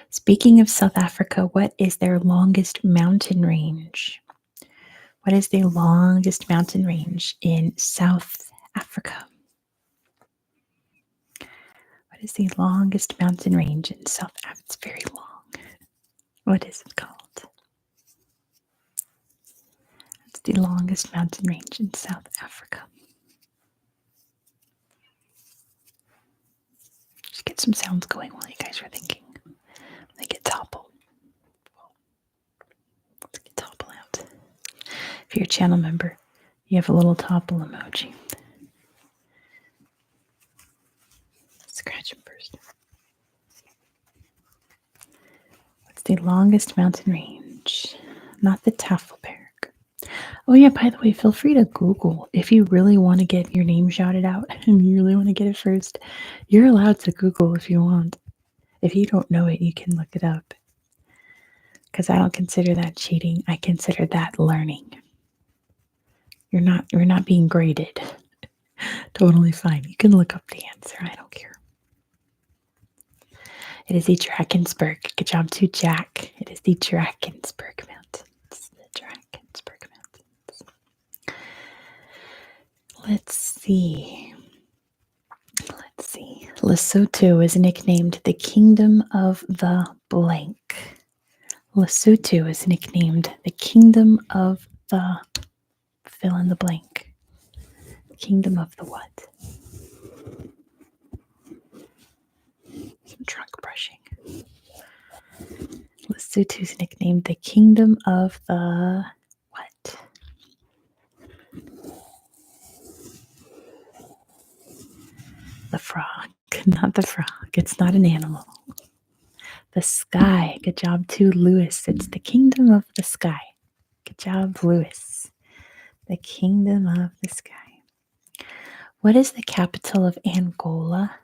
Speaking of South Africa, what is their longest mountain range? What is the longest mountain range in South Africa? What is the longest mountain range in South Africa? It's very long. What is it called? It's the longest mountain range in South Africa. Just get some sounds going while you guys are thinking. They get toppled. Let's get topple out. If you're a channel member, you have a little topple emoji. Scratch him first. What's the longest mountain range? Not the Tafelberg. Oh yeah, by the way, feel free to Google if you really want to get your name shouted out and you really want to get it first. You're allowed to Google if you want. If you don't know it, you can look it up. Because I don't consider that cheating. I consider that learning. You're not being graded. Totally fine. You can look up the answer. I don't care. It is the Drakensberg. Good job to Jack. It is the Drakensberg Mountains. The Drakensberg Mountains. Let's see. Lesotho is nicknamed the Kingdom of the blank. Lesotho is nicknamed the Kingdom of the fill in the blank. Kingdom of the what? Some trunk brushing. Lesotho is nicknamed the Kingdom of the what? The frog. Not the frog. It's not an animal. The sky. Good job to Lewis. It's the Kingdom of the sky. Good job, Lewis. The Kingdom of the sky. What is the capital of Angola?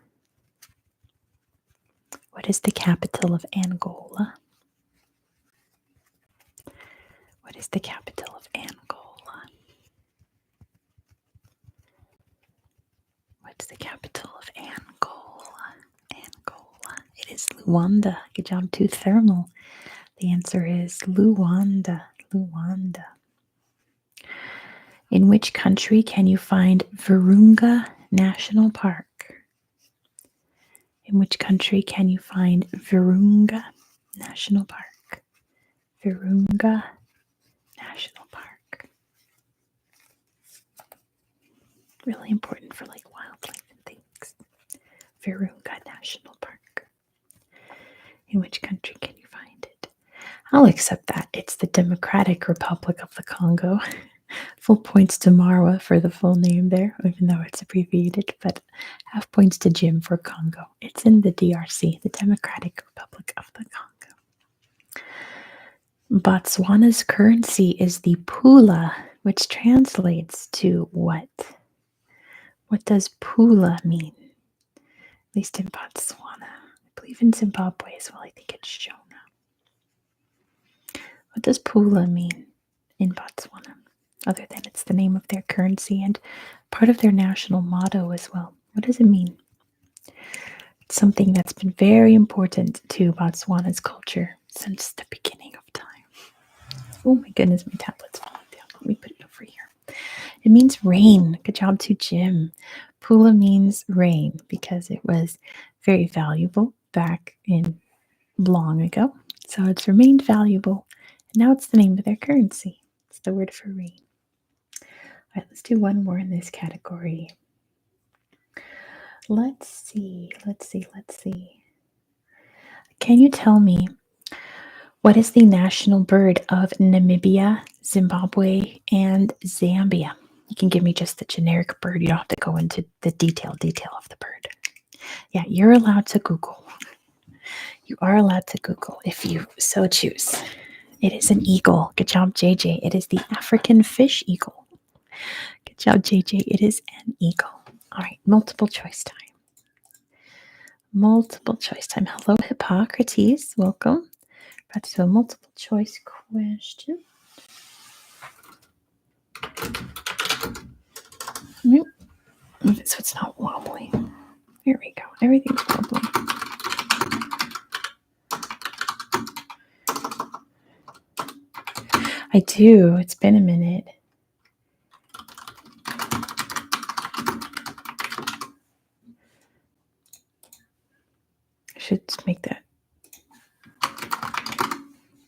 What is the capital of Angola? What is the capital of Angola? What's the capital of Angola? Angola. It is Luanda. Good job to Thermal. The answer is Luanda. Luanda. In which country can you find Virunga National Park? In which country can you find Virunga National Park? Virunga National Park. Really important for like wildlife and things. Virunga National Park. In which country can you find it? I'll accept that. It's the Democratic Republic of the Congo. Full points to Marwa for the full name there, even though it's abbreviated, but half points to Jim for Congo. It's in the DRC, the Democratic Republic of the Congo. Botswana's currency is the pula, which translates to what? What does pula mean? At least in Botswana. I believe in Zimbabwe as well. I think it's Shona. What does pula mean in Botswana? other than it's the name of their currency and part of their national motto as well. What does it mean? It's something that's been very important to Botswana's culture since the beginning of time. Oh my goodness, my tablet's falling down. Let me put it over here. It means rain. Good job to Jim. Pula means rain because it was very valuable back in long ago. So it's remained valuable. And now it's the name of their currency. It's the word for rain. All right, let's do one more in this category. Let's see. Can you tell me what is the national bird of Namibia, Zimbabwe, and Zambia? You can give me just the generic bird. You don't have to go into the detail of the bird. Yeah, you're allowed to Google. You are allowed to Google if you so choose. It is an eagle. Good job, JJ. It is the African fish eagle. Good job, JJ. It is an eagle. All right, multiple choice time. Multiple choice time. Hello, Hippocrates. Welcome. About to do a multiple choice question. So it's not wobbly. Here we go. Everything's wobbly. I do. It's been a minute. I should make that.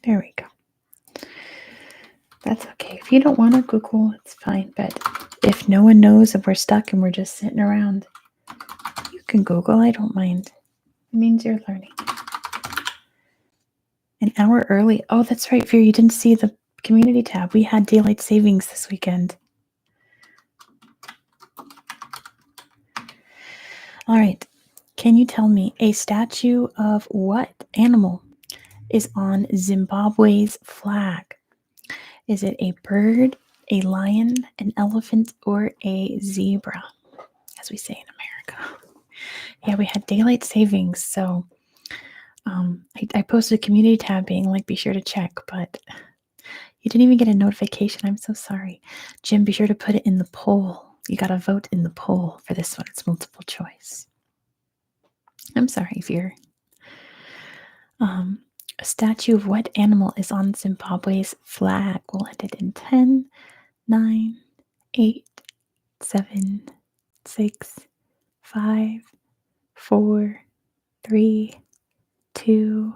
There we go. That's okay. If you don't want to Google, it's fine. But if no one knows if we're stuck and we're just sitting around, you can Google. I don't mind. It means you're learning. An hour early. Oh, that's right, Veer. You didn't see the community tab. We had daylight savings this weekend. All right. Can you tell me a statue of what animal is on Zimbabwe's flag? Is it a bird, a lion, an elephant, or a zebra, as we say in America? Yeah, we had daylight savings, so I posted a community tab being like, be sure to check, but you didn't even get a notification. I'm so sorry. Jim, be sure to put it in the poll. You got to vote in the poll for this one. It's multiple choice. I'm sorry if you're... a statue of what animal is on Zimbabwe's flag? We'll end it in 10, 9, 8, 7, 6, 5, 4, 3, 2,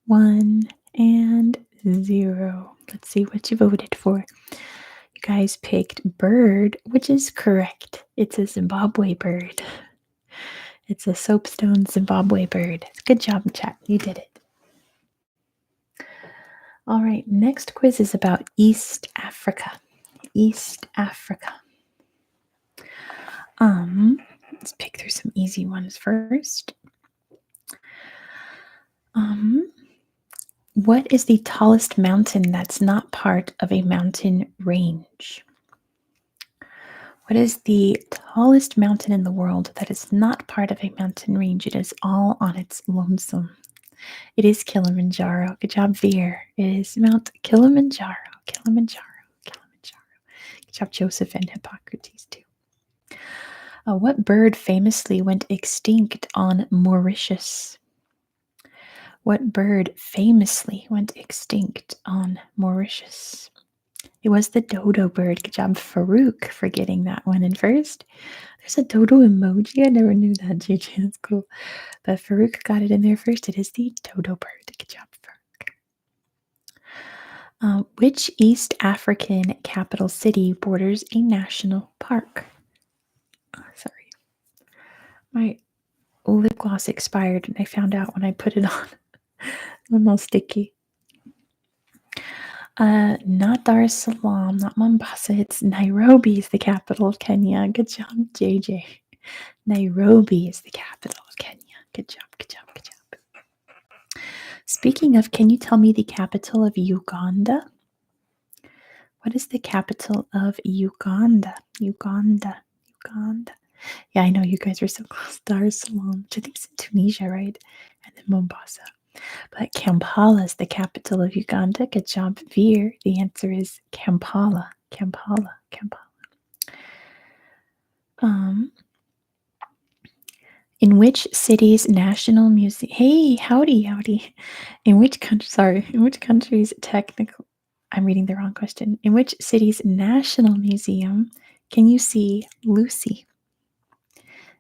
1, and 0. Let's see what you voted for. You guys picked bird, which is correct. It's a Zimbabwe bird. It's a soapstone Zimbabwe bird. Good job, chat. You did it. All right, next quiz is about East Africa. East Africa. Let's pick through some easy ones first. What is the tallest mountain that's not part of a mountain range? What is the tallest mountain in the world that is not part of a mountain range? It is all on its lonesome. It is Kilimanjaro. Good job, Veer. It is Mount Kilimanjaro. Kilimanjaro. Good job, Joseph and Hippocrates, too. What bird famously went extinct on Mauritius? What bird famously went extinct on Mauritius? It was the dodo bird. Good job, Farouk, for getting that one in first. There's a dodo emoji. I never knew that, JJ. That's cool. But Farouk got it in there first. It is the dodo bird. Good job, Farouk. Which East African capital city borders a national park? Sorry. My lip gloss expired and I found out when I put it on. I'm all sticky. Not Dar es Salaam, not Mombasa. It's Nairobi is the capital of Kenya. Good job, JJ. Nairobi is the capital of Kenya. Good job. Speaking of, can you tell me the capital of Uganda? What is the capital of Uganda? Uganda. Yeah, I know you guys are so close. Dar es Salaam, which I think is in Tunisia, right? And then Mombasa. But Kampala is the capital of Uganda. Good job, Veer. The answer is Kampala. Kampala. Um, in which city's national museum? Hey, howdy. In which country's technical? I'm reading the wrong question. In which city's national museum can you see Lucy?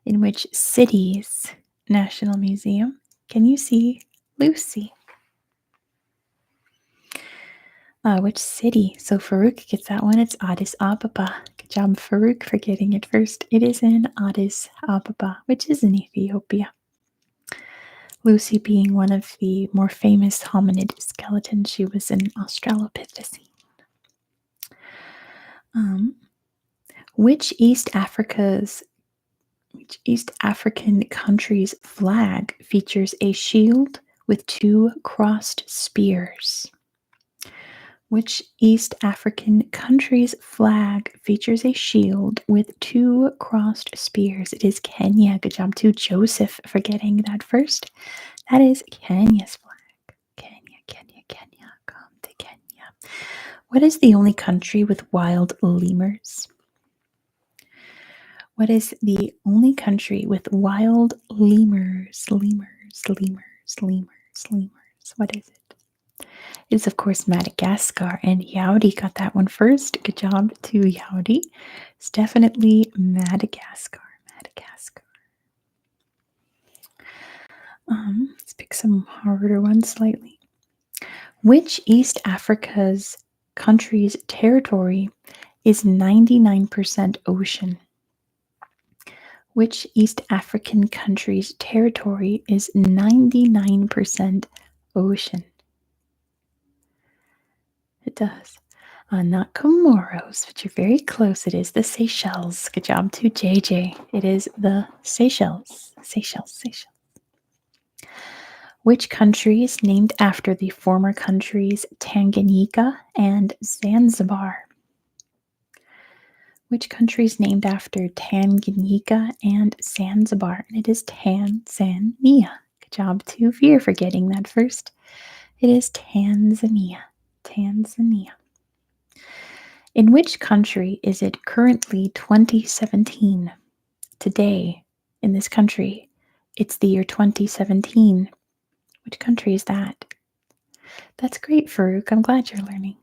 In which city's national museum can you see Lucy? Which city? So Farouk gets that one. It's Addis Ababa. Good job, Farouk, for getting it first. It is in Addis Ababa, which is in Ethiopia. Lucy being one of the more famous hominid skeletons. She was an Australopithecine. Which East African country's flag features a shield with two crossed spears? Which East African country's flag features a shield with two crossed spears? It is Kenya. Good job to Joseph for getting that first. That is Kenya's flag. Kenya. Come to Kenya. What is the only country with wild lemurs? What is the only country with wild lemurs? What is it? It is, of course, Madagascar, and Yaudi got that one first. Good job to Yaudi. It's definitely Madagascar. Let's pick some harder ones slightly. Which East Africa's country's territory is 99% ocean? Which East African country's territory is 99% ocean? It does. Not Comoros, but you're very close. It is the Seychelles. Good job to JJ. It is the Seychelles. Which country is named after the former countries Tanganyika and Zanzibar? Which country is named after Tanganyika and Zanzibar? And it is Tanzania. Good job to Veer for getting that first. It is Tanzania. In which country is it currently 2017? Today, in this country, it's the year 2017. Which country is that? That's great, Farouk. I'm glad you're learning.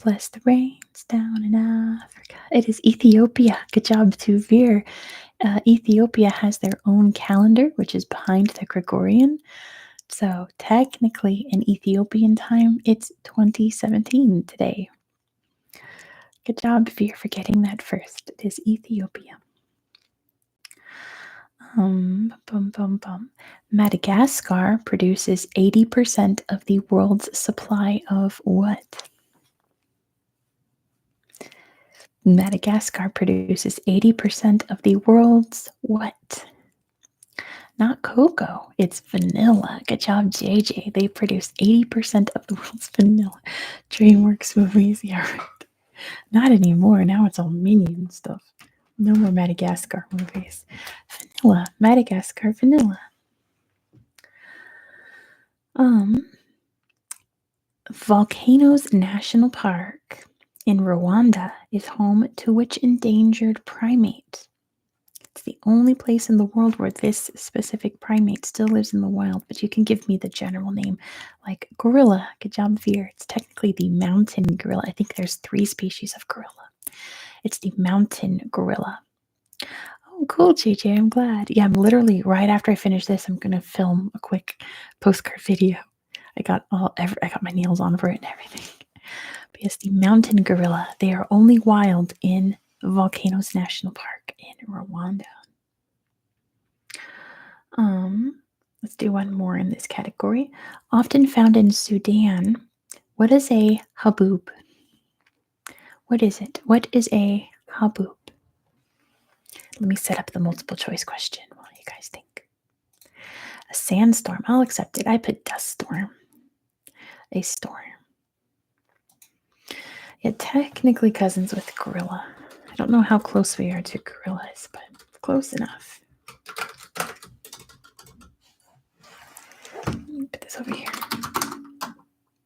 Bless the rains down in Africa. It is Ethiopia. Good job to Veer. Ethiopia has their own calendar, which is behind the Gregorian. So technically, in Ethiopian time, it's 2017 today. Good job, Veer, for getting that first. It is Ethiopia. Madagascar produces 80% of the world's supply of what? Madagascar produces 80% of the world's what? Not cocoa, it's vanilla. Good job, JJ. They produce 80% of the world's vanilla. DreamWorks movies, yeah, right. Not anymore. Now it's all Minion stuff. No more Madagascar movies. Vanilla. Madagascar vanilla. Volcanoes National Park in Rwanda is home to which endangered primate? It's the only place in the world where this specific primate still lives in the wild, but you can give me the general name, like gorilla. Good job, Veer. It's technically the mountain gorilla. I think there's 3 species of gorilla. It's the mountain gorilla. Oh, cool, JJ. I'm glad. Yeah, I'm literally, right after I finish this, I'm going to film a quick postcard video. I got my nails on for it and everything. But yes, the mountain gorilla. They are only wild in Volcanoes National Park in Rwanda. Let's do one more in this category. Often found in Sudan, what is a haboob? What is it? What is a haboob? Let me set up the multiple choice question while you guys think. A sandstorm. I'll accept it. I put dust storm. A storm. Yeah, technically cousins with gorilla. I don't know how close we are to gorillas, but close enough. Put this over here.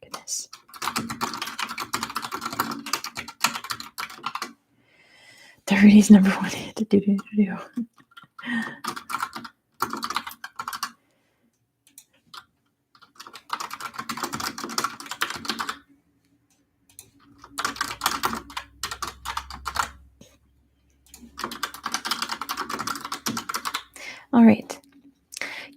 Goodness. 30's number one hit. Do-do-do-do. All right.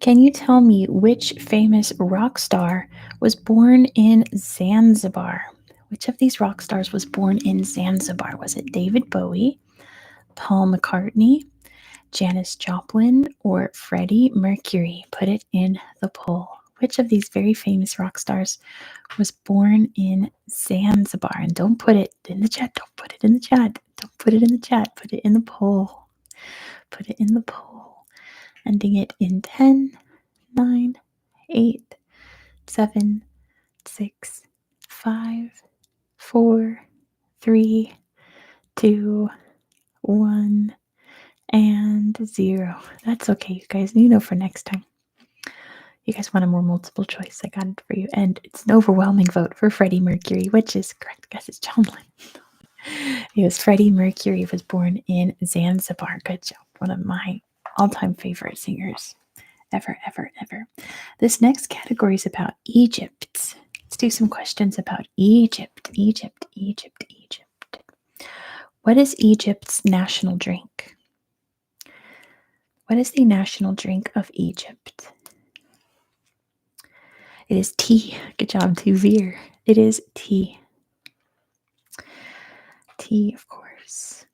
Can you tell me which famous rock star was born in Zanzibar? Which of these rock stars was born in Zanzibar? Was it David Bowie, Paul McCartney, Janis Joplin, or Freddie Mercury? Put it in the poll. Which of these very famous rock stars was born in Zanzibar? And don't put it in the chat. Don't put it in the chat. Don't put it in the chat. Put it in the poll. Put it in the poll. Ending it in 10, 9, 8, 7, 6, 5, 4, 3, 2, 1, and 0. That's okay, you guys. You know, for next time. You guys want a more multiple choice? I got it for you. And it's an overwhelming vote for Freddie Mercury, which is correct. Guess it's John Lennon. Yes, Freddie Mercury was born in Zanzibar. Good job. One of my all-time favorite singers. Ever, ever, ever. This next category is about Egypt. Let's do some questions about Egypt. Egypt. What is Egypt's national drink? What is the national drink of Egypt? It is tea. Good job, Tuvir. It is tea. Tea, of course.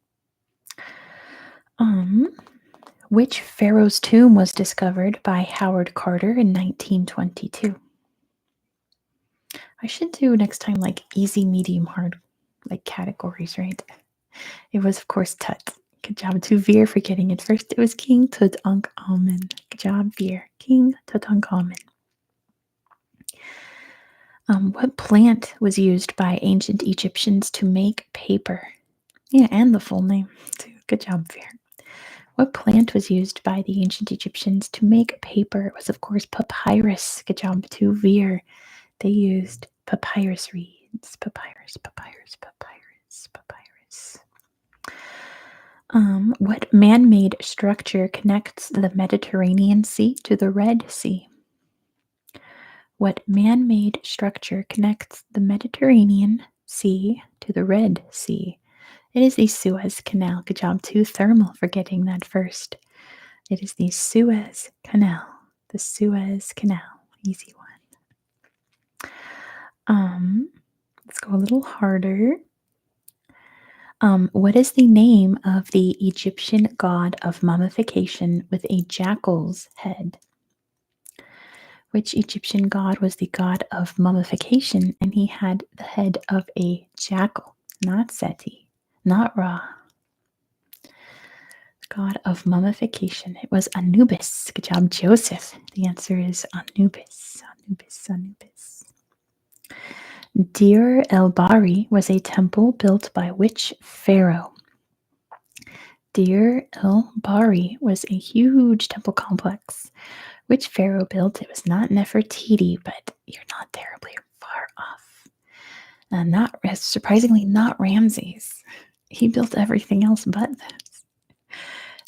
Which pharaoh's tomb was discovered by Howard Carter in 1922? I should do next time like easy, medium, hard, like categories, right? It was, of course, Tut. Good job to Veer for getting it first. It was King Tutankhamun. Good job, Veer. King Tutankhamun. What plant was used by ancient Egyptians to make paper? Yeah, and the full name, too. Good job, Veer. What plant was used by the ancient Egyptians to make paper? It was, of course, papyrus. Good job to Veer. They used papyrus reeds. Papyrus. What man-made structure connects the Mediterranean Sea to the Red Sea? What man-made structure connects the Mediterranean Sea to the Red Sea? It is the Suez Canal. Good job to Thermal for getting that first. It is the Suez Canal. The Suez Canal. Easy one. Let's go a little harder. What is the name of the Egyptian god of mummification with a jackal's head? Which Egyptian god was the god of mummification and he had the head of a jackal? Not Seti, not Ra. God of mummification. It was Anubis. Good job, Joseph. The answer is Anubis. Deir el-Bahri was a temple built by which pharaoh? Deir el-Bahri was a huge temple complex. Which pharaoh built it? Was not Nefertiti, but you're not terribly far off. Not surprisingly, not Ramses. He built everything else but this.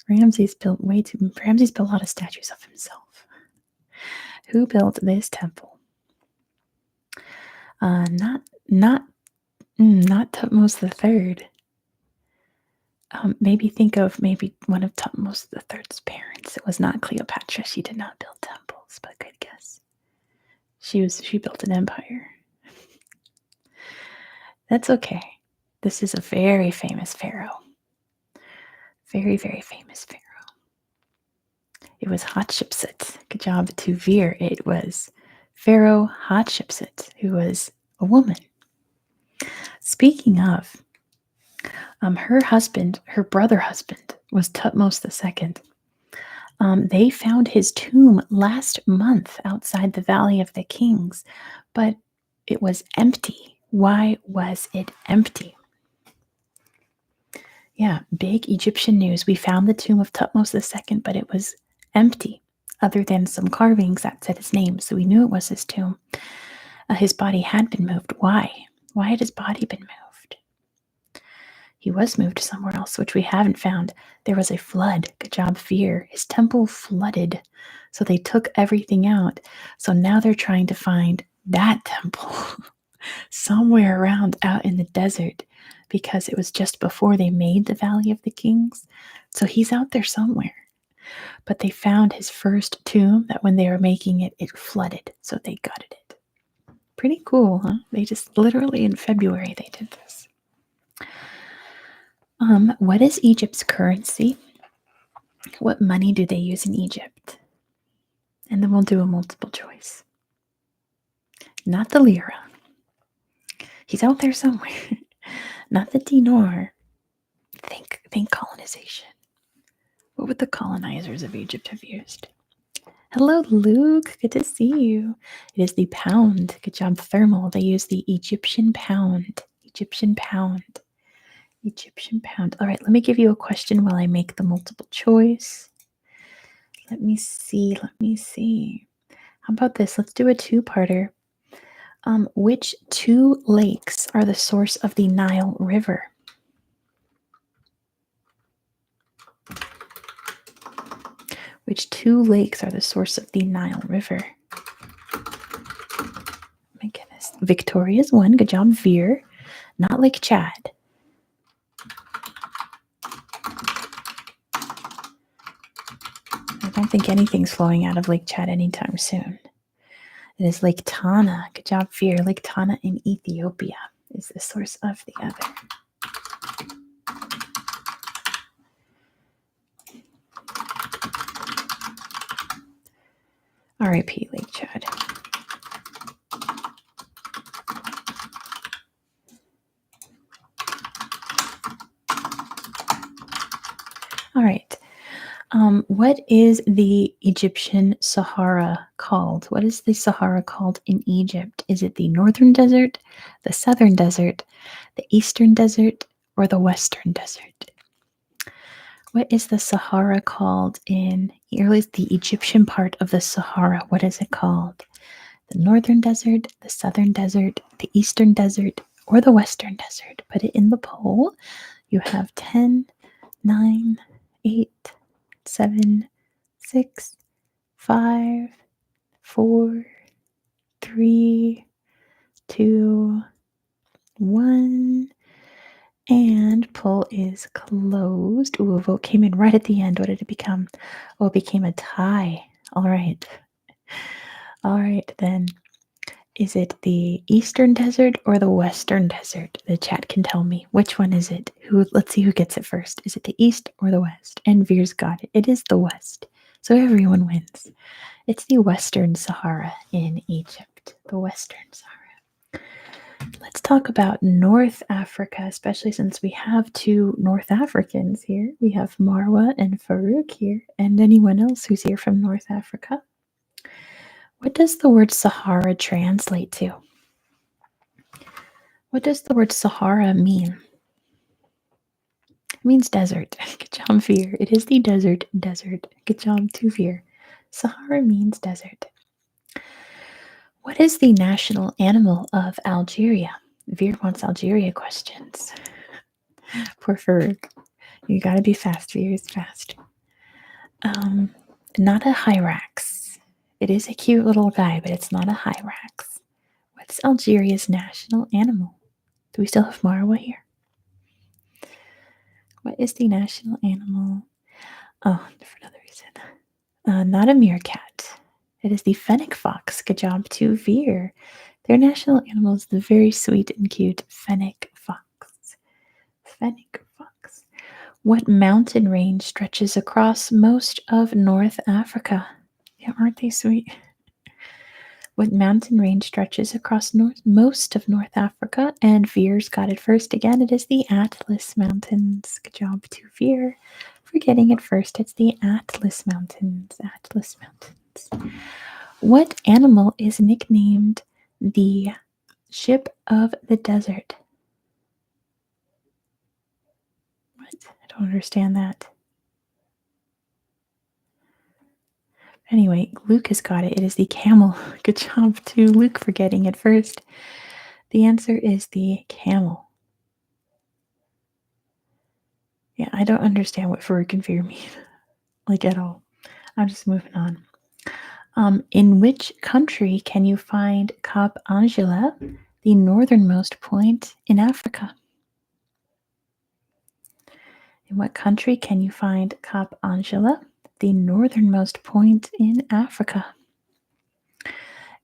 Ramses built a lot of statues of himself. Who built this temple? Not Tutmos III. Maybe think of one of Tutmos III's parents. It was not Cleopatra. She did not build temples, but good guess. She built an empire. That's okay. This is a very famous pharaoh. Very, very famous pharaoh. It was Hatshepsut. Good job to Veer. It was Pharaoh Hatshepsut, who was a woman. Speaking of, her brother husband was Tutmos II. They found his tomb last month outside the Valley of the Kings, but it was empty. Why was it empty? Yeah, big Egyptian news. We found the tomb of Tutmos II, but it was empty, other than some carvings that said his name, so we knew it was his tomb. His body had been moved. Why? Why had his body been moved? He was moved somewhere else, which we haven't found. There was a flood. Good job, Fear. His temple flooded. So they took everything out. So now they're trying to find that temple somewhere around out in the desert because it was just before they made the Valley of the Kings. So he's out there somewhere. But they found his first tomb that when they were making it, it flooded. So they gutted it. Pretty cool, huh? They just literally in February they did this. What is Egypt's currency? What money do they use in Egypt? And then we'll do a multiple choice. Not the lira. He's out there somewhere. Not the dinar. Think colonization. What would the colonizers of Egypt have used? Hello, Luke. Good to see you. It is the pound. Good job, Thermal. They use the Egyptian pound. Egyptian pound. Egyptian pound. All right, let me give you a question while I make the multiple choice. Let me see. How about this? Let's do a two-parter. Which two lakes are the source of the Nile River? Which two lakes are the source of the Nile River? My goodness. Victoria's one. Good job, Veer. Not Lake Chad. I don't think anything's flowing out of Lake Chad anytime soon. It is Lake Tana. Good job, Veer. Lake Tana in Ethiopia is the source of the other. R.I.P. Lake Chad. All right. What is the Egyptian Sahara called? What is the Sahara called in Egypt? Is it the Northern Desert, the Southern Desert, the Eastern Desert, or the Western Desert? What is the Sahara called in the Egyptian part of the Sahara? What is it called? The Northern Desert, the Southern Desert, the Eastern Desert, or the Western Desert? Put it in the poll. You have 10, 9, 8, 7, 6, 5, 4, 3, 2, 1. And poll is closed. Ooh, a vote came in right at the end. What did it become? Oh, it became a tie. All right. All right, then. Is it the Eastern Desert or the Western Desert? The chat can tell me. Which one is it? Let's see who gets it first. Is it the East or the West? And Veer's got it. It is the West. So everyone wins. It's the Western Sahara in Egypt. The Western Sahara. Let's talk about North Africa, especially since we have two North Africans here. We have Marwa and Farouk here, and anyone else who's here from North Africa. What does the word Sahara translate to? What does the word Sahara mean? It means desert. Good job, Veer. It is the desert. Good job, to Veer. Sahara means desert. What is the national animal of Algeria? Veer wants Algeria questions. Poor Farouk. You gotta be fast, Veer is fast. Not a hyrax. It is a cute little guy, but it's not a hyrax. What's Algeria's national animal? Do we still have Marwa here? What is the national animal? Oh, for another reason. Not a meerkat. It is the fennec fox. Good job to Veer. Their national animal is the very sweet and cute fennec fox. Fennec fox. What mountain range stretches across most of North Africa? Yeah, aren't they sweet? What mountain range stretches across most of North Africa? And Veer's got it first again. It is the Atlas Mountains. Good job to Veer for getting it first. It's the Atlas Mountains. Atlas Mountains. What animal is nicknamed the Ship of the Desert? What? I don't understand that. Anyway, Luke has got it. It is the camel. Good job to Luke for getting it first. The answer is the camel. I don't understand what Farouk and Fear mean, like at all. I'm just moving on. In which country can you find Cap Angela, the northernmost point in Africa? In what country can you find Cap Angela, the northernmost point in Africa?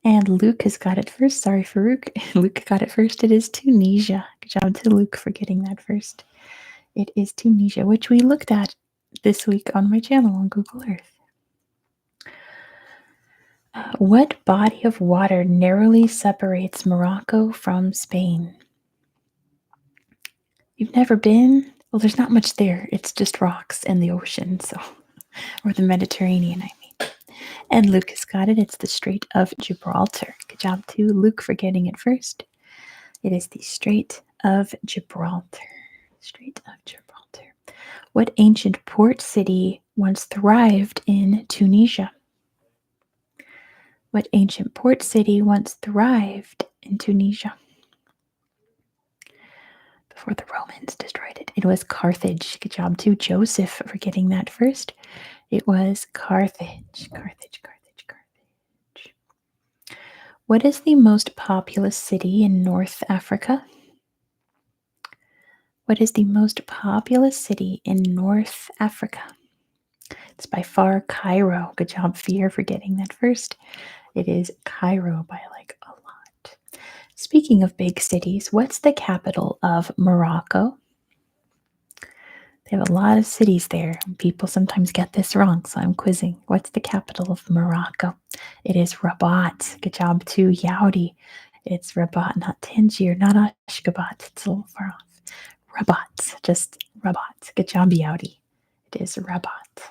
And Luke has got it first. Sorry, Farouk. Luke got it first. It is Tunisia. Good job to Luke for getting that first. It is Tunisia, which we looked at this week on my channel on Google Earth. What body of water narrowly separates Morocco from Spain? You've never been? Well, there's not much there. It's just rocks and the ocean, so or the Mediterranean, I mean. And Luke has got it. It's the Strait of Gibraltar. Good job to Luke for getting it first. It is the Strait of Gibraltar. Strait of Gibraltar. What ancient port city once thrived in Tunisia? What ancient port city once thrived in Tunisia? Before the Romans destroyed it. It was Carthage. Good job to Joseph for getting that first. It was Carthage. Carthage. What is the most populous city in North Africa? What is the most populous city in North Africa? It's by far Cairo. Good job, Fear, for getting that first. It is Cairo by like a lot. Speaking of big cities, what's the capital of Morocco? They have a lot of cities there. People sometimes get this wrong, so I'm quizzing. What's the capital of Morocco? It is Rabat. Good job to Yaudi. It's Rabat, not Tangier, not Ashgabat. It's a little far off. Rabat, just Rabat. Good job, Yaudi. It is Rabat.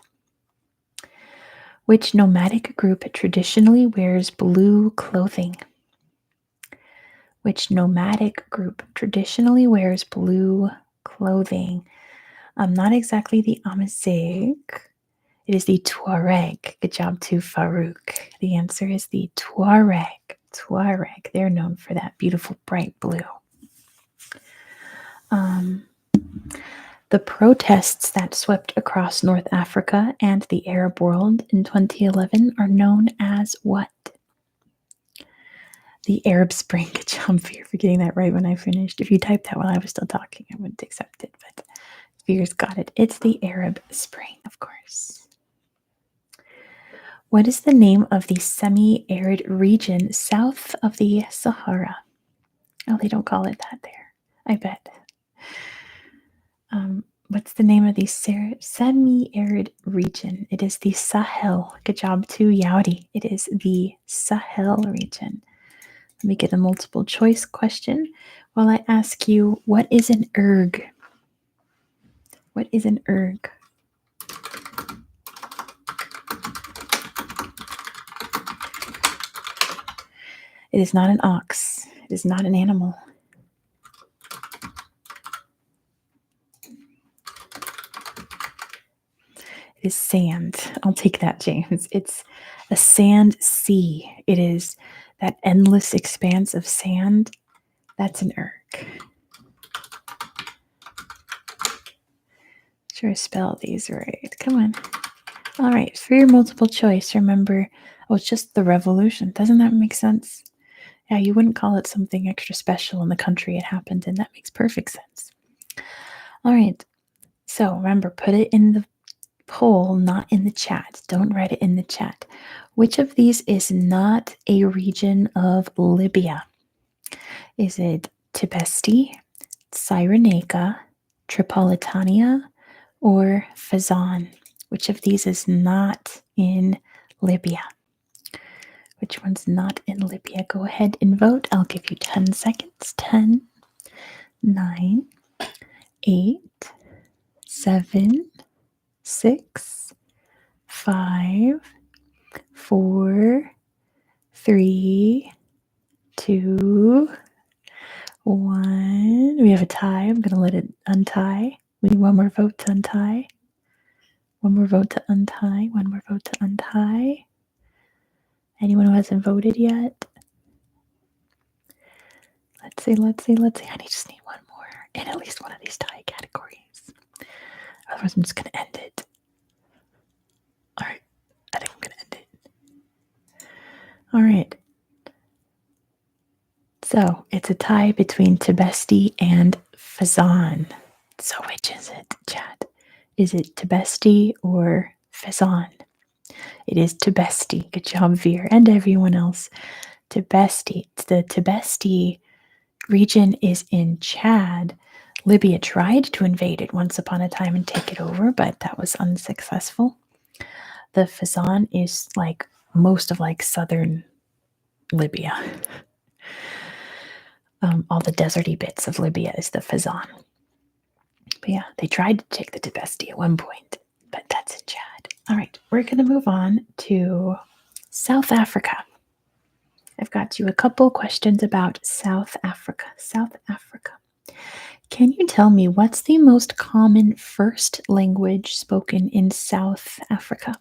Which nomadic group traditionally wears blue clothing? Which nomadic group traditionally wears blue clothing? Not exactly the Amazigh. It is the Tuareg. Good job to Farouk. The answer is the Tuareg. Tuareg. They're known for that beautiful bright blue. The protests that swept across North Africa and the Arab world in 2011 are known as what? The Arab Spring. Good job for getting that right when I finished. If you typed that while I was still talking, I wouldn't accept it, but Fear's got it. It's the Arab Spring, of course. What is the name of the semi-arid region south of the Sahara? Oh, they don't call it that there. I bet. What's the name of the semi-arid region? It is the Sahel. Good job to Yaudi. It is the Sahel region. Let me get a multiple choice question while I ask you, what is an erg? What is an erg? It is not an ox. It is not an animal. It is sand. I'll take that, James. It's a sand sea. It is that endless expanse of sand. That's an erg. Sure, I spell these right. Come on. All right, for your multiple choice, remember, it's just the revolution. Doesn't that make sense? Yeah, you wouldn't call it something extra special in the country it happened in. That makes perfect sense. All right, so remember, put it in the poll, not in the chat. Don't write it in the chat. Which of these is not a region of Libya? Is it Tibesti, Cyrenaica, Tripolitania, or Fezzan? Which of these is not in Libya? Which one's not in Libya? Go ahead and vote. I'll give you 10 seconds. 10, 9, 8, 7, 6, 5, 4, 3, 2, 1. We have a tie. I'm going to let it untie. We need one more vote to untie. One more vote to untie. One more vote to untie. Anyone who hasn't voted yet? Let's see. I just need one more in at least one of these tie categories. Otherwise, I'm just going to end it. All right. I think I'm going to end it. All right. So it's a tie between Tibesti and Fazan. So which is it, chat? Is it Tibesti or Fazan? It is Tibesti. Good job, Veer, and everyone else. Tibesti. The Tibesti region is in Chad. Libya tried to invade it once upon a time and take it over, but that was unsuccessful. The Fazan is like most of like southern Libya. All the deserty bits of Libya is the Fazan. But yeah, they tried to take the Tibesti at one point, but that's in Chad. All right, we're going to move on to South Africa. I've got you a couple questions about South Africa. South Africa. Can you tell me what's the most common first language spoken in South Africa?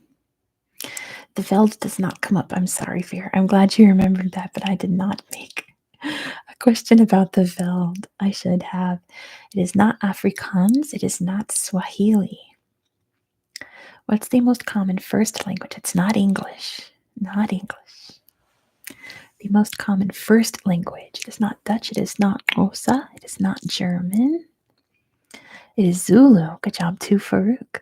The Veld does not come up. I'm sorry, Veer. I'm glad you remembered that, but I did not make a question about the Veld. I should have. It is not Afrikaans. It is not Swahili. What's the most common first language? It's not English. Not English. The most common first language. It is not Dutch. It is not Xhosa. It is not German. It is Zulu. Good job, too, Farouk.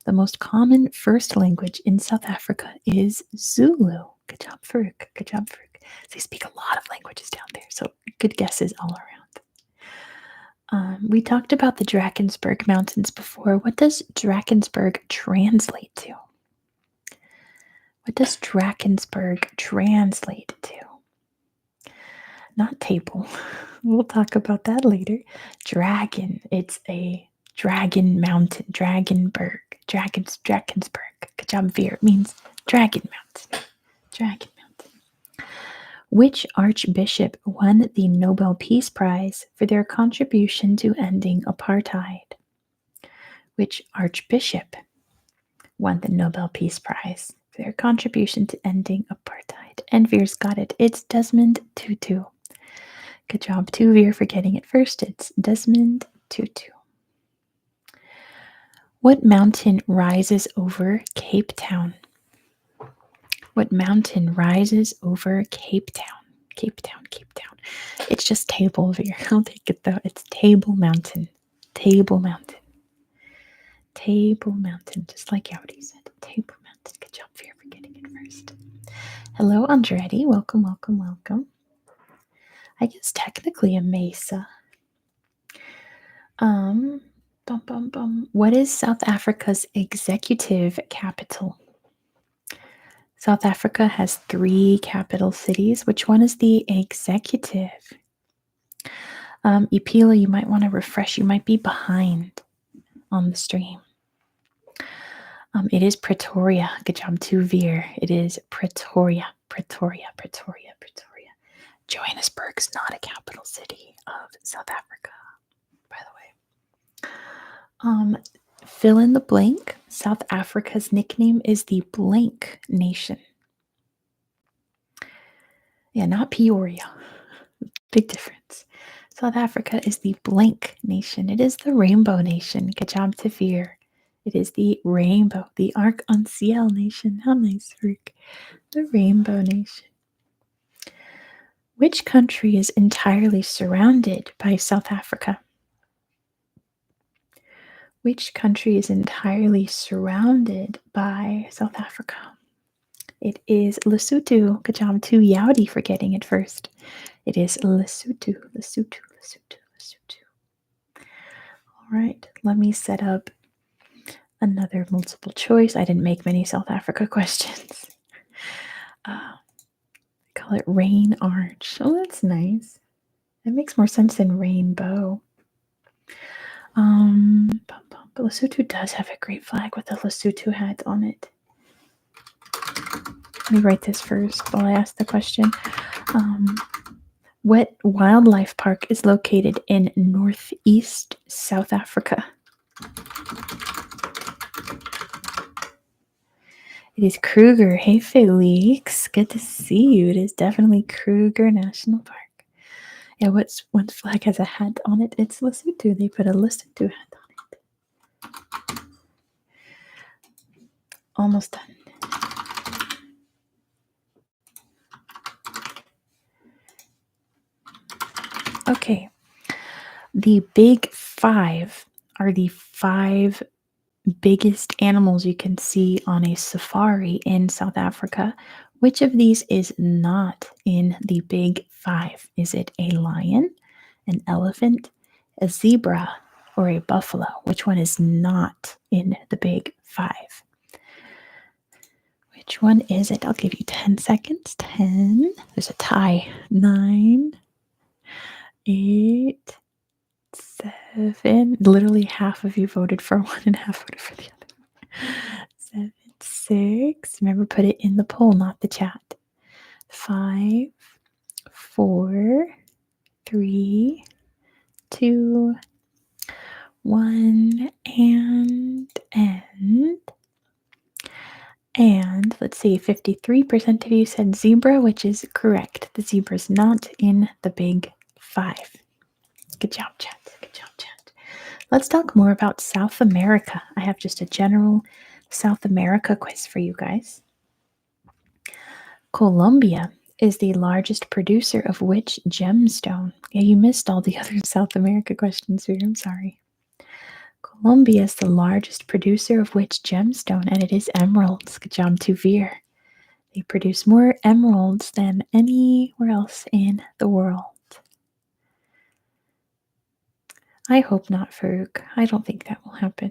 The most common first language in South Africa is Zulu. Good job, Farouk. Good job, Farouk. They speak a lot of languages down there, so good guesses all around. We talked about the Drakensberg Mountains before. What does Drakensberg translate to? What does Drakensberg translate to? Not table. We'll talk about that later. Dragon. It's a dragon mountain. Drakensberg. Good job, Veer. It means dragon mountain. Dragon mountain. Which archbishop won the Nobel Peace Prize for their contribution to ending apartheid? Which archbishop won the Nobel Peace Prize for their contribution to ending apartheid? And Veer's got it. It's Desmond Tutu. Good job, too, Veer, for getting it first. It's Desmond Tutu. What mountain rises over Cape Town? What mountain rises over Cape Town? Cape Town, Cape Town. It's just Table Veer. I'll take it though. It's Table Mountain. Table Mountain. Table Mountain, just like Yowdy said. Table Mountain. Good job, Veer, for getting it first. Hello, Andretti. Welcome, welcome, welcome. I guess technically a mesa. What is South Africa's executive capital? South Africa has 3 capital cities. Which one is the executive? Ipila, you might want to refresh. You might be behind on the stream. It is Pretoria. Good job, too, Veer. It is Pretoria. Pretoria. Johannesburg's not a capital city of South Africa, by the way. Fill in the blank. South Africa's nickname is the Blank Nation. Yeah, not Peoria. Big difference. South Africa is the Blank Nation. It is the Rainbow Nation. Good job, Tafir. It is the Rainbow, the Arc-en-Ciel Nation. How nice, Rick. The Rainbow Nation. Which country is entirely surrounded by South Africa? Which country is entirely surrounded by South Africa? It is Lesotho. Good job, too, Yowdy, for getting it first. It is Lesotho. All right, let me set up another multiple choice. I didn't make many South Africa questions. Call it Rain Arch. Oh, that's nice. That makes more sense than rainbow. But Lesotho does have a great flag with a Lesotho hat on it. Let me write this first while I ask the question. What wildlife park is located in northeast South Africa? It is Kruger. Hey, Felix. Good to see you. It is definitely Kruger National Park. Yeah, what flag has a hat on it? It's Lesotho. They put a Lesotho hat on it. almost done. Okay. The big five are the five biggest animals you can see on a safari in South Africa. Which of these is not in the big five? Is it a lion, an elephant, a zebra, or a buffalo? Which one is not in the big five? Which one is it? I'll give you 10 seconds. 10. There's a tie. 9, 8, 7. Literally half of you voted for one and half voted for the other. 7, 6. Remember, put it in the poll, not the chat. 5, 4, 3, 2, 1, and end. And let's see, 53% of you said zebra, which is correct. The zebra is not in the big five. Good job, chat. Good job, chat. Let's talk more about South America. I have just a general South America quiz for you guys. Colombia is the largest producer of which gemstone? Yeah, you missed all the other South America questions here. I'm sorry. Colombia is the largest producer of which gemstone? And it is emeralds. Good job to Veer. They produce more emeralds than anywhere else in the world. I hope not, Farouk. I don't think that will happen.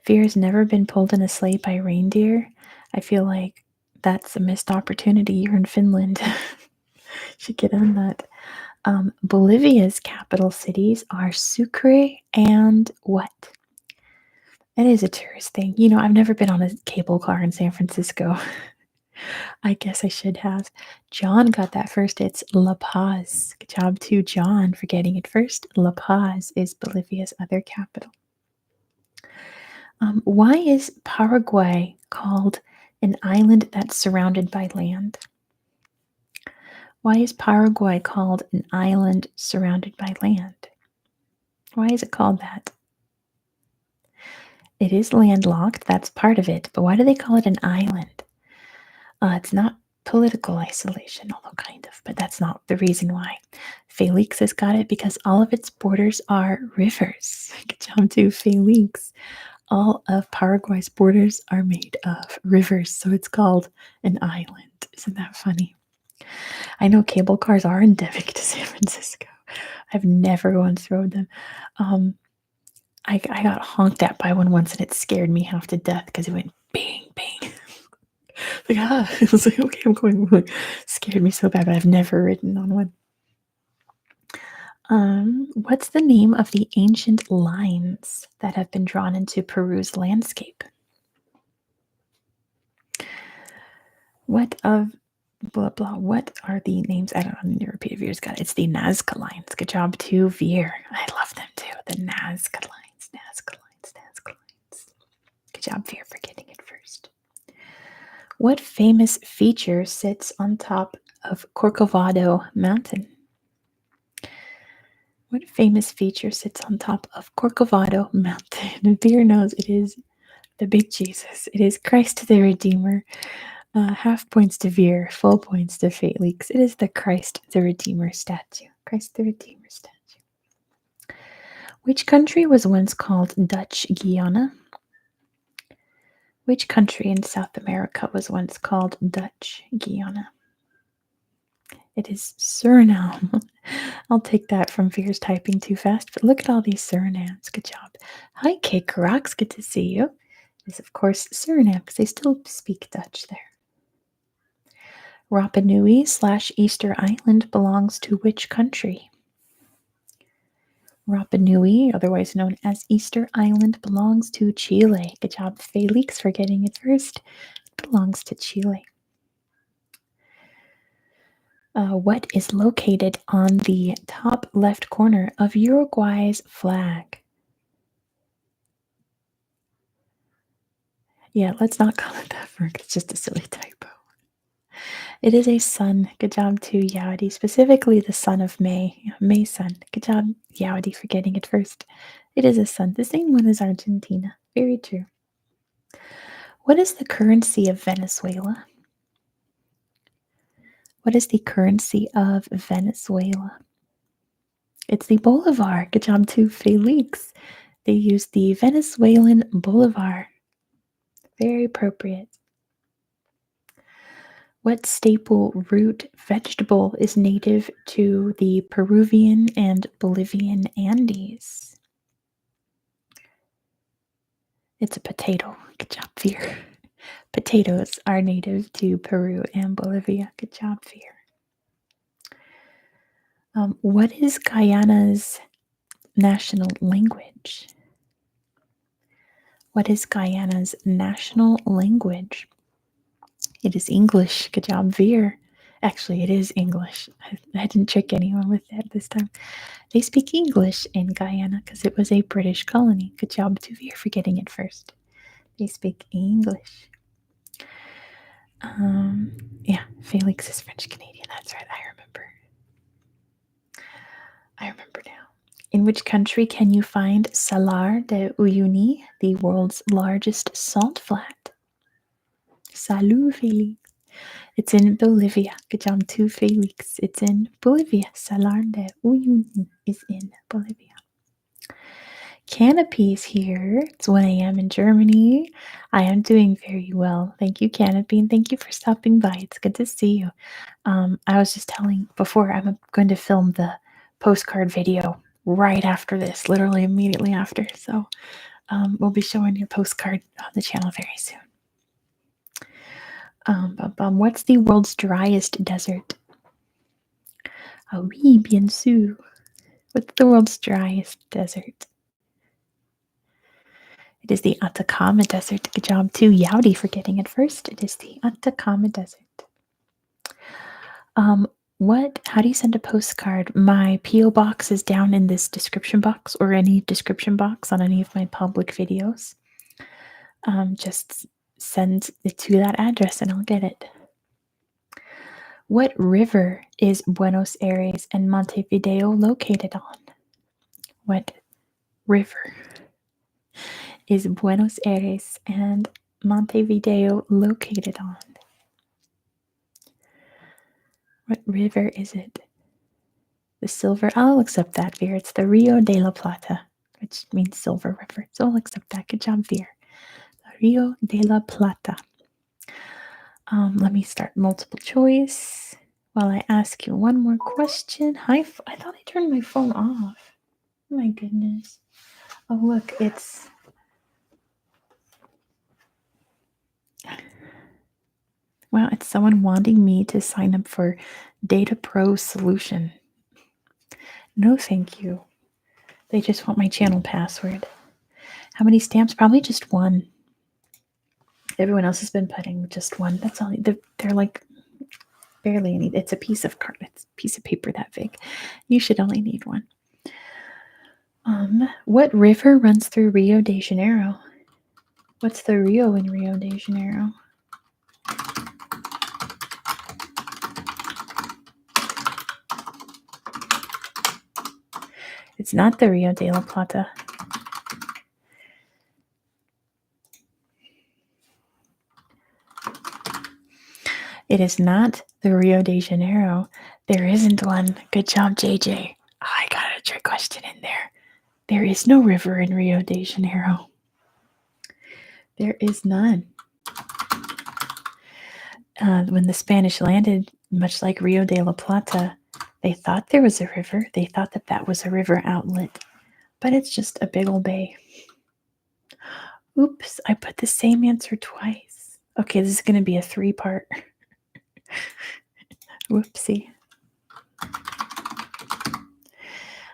Veer has never been pulled in a sleigh by reindeer. I feel like that's a missed opportunity. You're in Finland. Should get on that. Bolivia's capital cities are Sucre and what? It is a tourist thing. You know, I've never been on a cable car in San Francisco. I guess I should have. John got that first. It's La Paz. Good job to John for getting it first. La Paz is Bolivia's other capital. Why is Paraguay called an island that's surrounded by land? Why is Paraguay called an island surrounded by land? Why is it called that? It is landlocked. That's part of it. But why do they call it an island? It's not political isolation, although kind of, but that's not the reason why. Felix has got it because all of its borders are rivers. Good job to Felix. All of Paraguay's borders are made of rivers, so it's called an island. Isn't that funny? I know cable cars are endemic to San Francisco. I've never once rode them. I got honked at by one once and it scared me half to death because it went bang, bang. Like, I was like, okay, I'm going. Scared me so bad, but I've never ridden on one. What's the name of the ancient lines that have been drawn into Peru's landscape? What of blah blah? What are the names? I don't know. I need to repeat if yours got it. It's the Nazca lines. Good job to Veer. I love them too. The Nazca lines. Nazca lines. Nazca lines. Good job, Veer, for getting it first. What famous feature sits on top of Corcovado Mountain? What famous feature sits on top of Corcovado Mountain? And Veer knows it is the big Jesus. It is Christ the Redeemer. Half points to Veer, full points to Felix. It is the Christ the Redeemer statue. Christ the Redeemer statue. Which country was once called Dutch Guiana? Which country in South America was once called Dutch Guiana? It is Suriname. I'll take that from Veer's typing too fast, but look at all these Surinames. Good job. Hi, Cake Rocks. Good to see you. It is, of course, Suriname because they still speak Dutch there. Rapa Nui / Easter Island belongs to which country? Rapa Nui, otherwise known as Easter Island, belongs to Chile. Good job, Felix, for getting it first. It belongs to Chile. What is located on the top left corner of Uruguay's flag? Yeah, let's not call it that, Ferg. It's just a silly typo. It is a sun. Good job to Yaudi, specifically the sun of May. May sun. Good job, Yaudi, for getting it first. It is a sun. The same one as Argentina. Very true. What is the currency of Venezuela? What is the currency of Venezuela? It's the bolivar. Good job too, Felix. They use the Venezuelan bolivar. Very appropriate. What staple root vegetable is native to the Peruvian and Bolivian Andes? It's a potato. Good job, Veer. Potatoes are native to Peru and Bolivia. Good job, Veer. What is Guyana's national language? What is Guyana's national language? It is English. Good job, Veer. Actually, it is English. I didn't trick anyone with that this time. They speak English in Guyana because it was a British colony. Good job to Veer for getting it first. They speak English. Yeah, Felix is French Canadian. That's right. I remember. Now. In which country can you find Salar de Uyuni, the world's largest salt flat? Salut, Felix. It's in Bolivia. Good job too, Felix. It's in Bolivia. Salar de Uyuni is in Bolivia. Canopy is here. It's 1 a.m. in Germany. I am doing very well. Thank you, Canopy, and thank you for stopping by. It's good to see you. I was just telling before, I'm going to film the postcard video right after this, literally immediately after. So we'll be showing your postcard on the channel very soon. What's the world's driest desert? Ah oui, bien sûr. What's the world's driest desert? It is the Atacama Desert. Good job too, Yowdy, for getting it first. It is the Atacama Desert. How do you send a postcard? My P.O. box is down in this description box or any description box on any of my public videos. Just send it to that address and I'll get it. What river is Buenos Aires and Montevideo located on? What river is Buenos Aires and Montevideo located on? What river is it? The silver. I'll accept that, Veer. It's the Rio de la Plata, which means silver river. So I'll accept that. Good job, Veer. The Rio de la Plata. Let me start multiple choice while I ask you one more question. I thought I turned my phone off. Oh my goodness. Oh, look, it's... Wow, it's someone wanting me to sign up for Data Pro Solution. No, thank you. They just want my channel password. How many stamps? Probably just one. Everyone else has been putting just one. That's all. They're like barely any. It's a piece of card. It's a piece of paper that big. You should only need one. What river runs through Rio de Janeiro? What's the Rio in Rio de Janeiro? It's not the Rio de la Plata. It is not the Rio de Janeiro. There isn't one. Good job, JJ. I got a trick question in there. There is no river in Rio de Janeiro. There is none. When the Spanish landed, much like Rio de la Plata, they thought there was a river. They thought that was a river outlet, but it's just a big old bay. Oops, I put the same answer twice. Okay, this is going to be a 3-part. Whoopsie.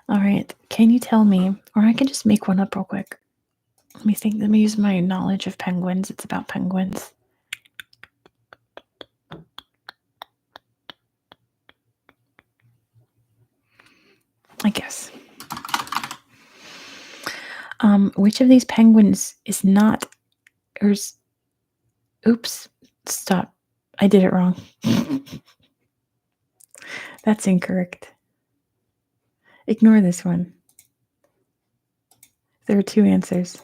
All right, can you tell me, or I can just make one up real quick. Let me think. Let me use my knowledge of penguins. It's about penguins. I guess. Which of these penguins is not, or is, oops, stop. I did it wrong. That's incorrect. Ignore this one. There are 2 answers.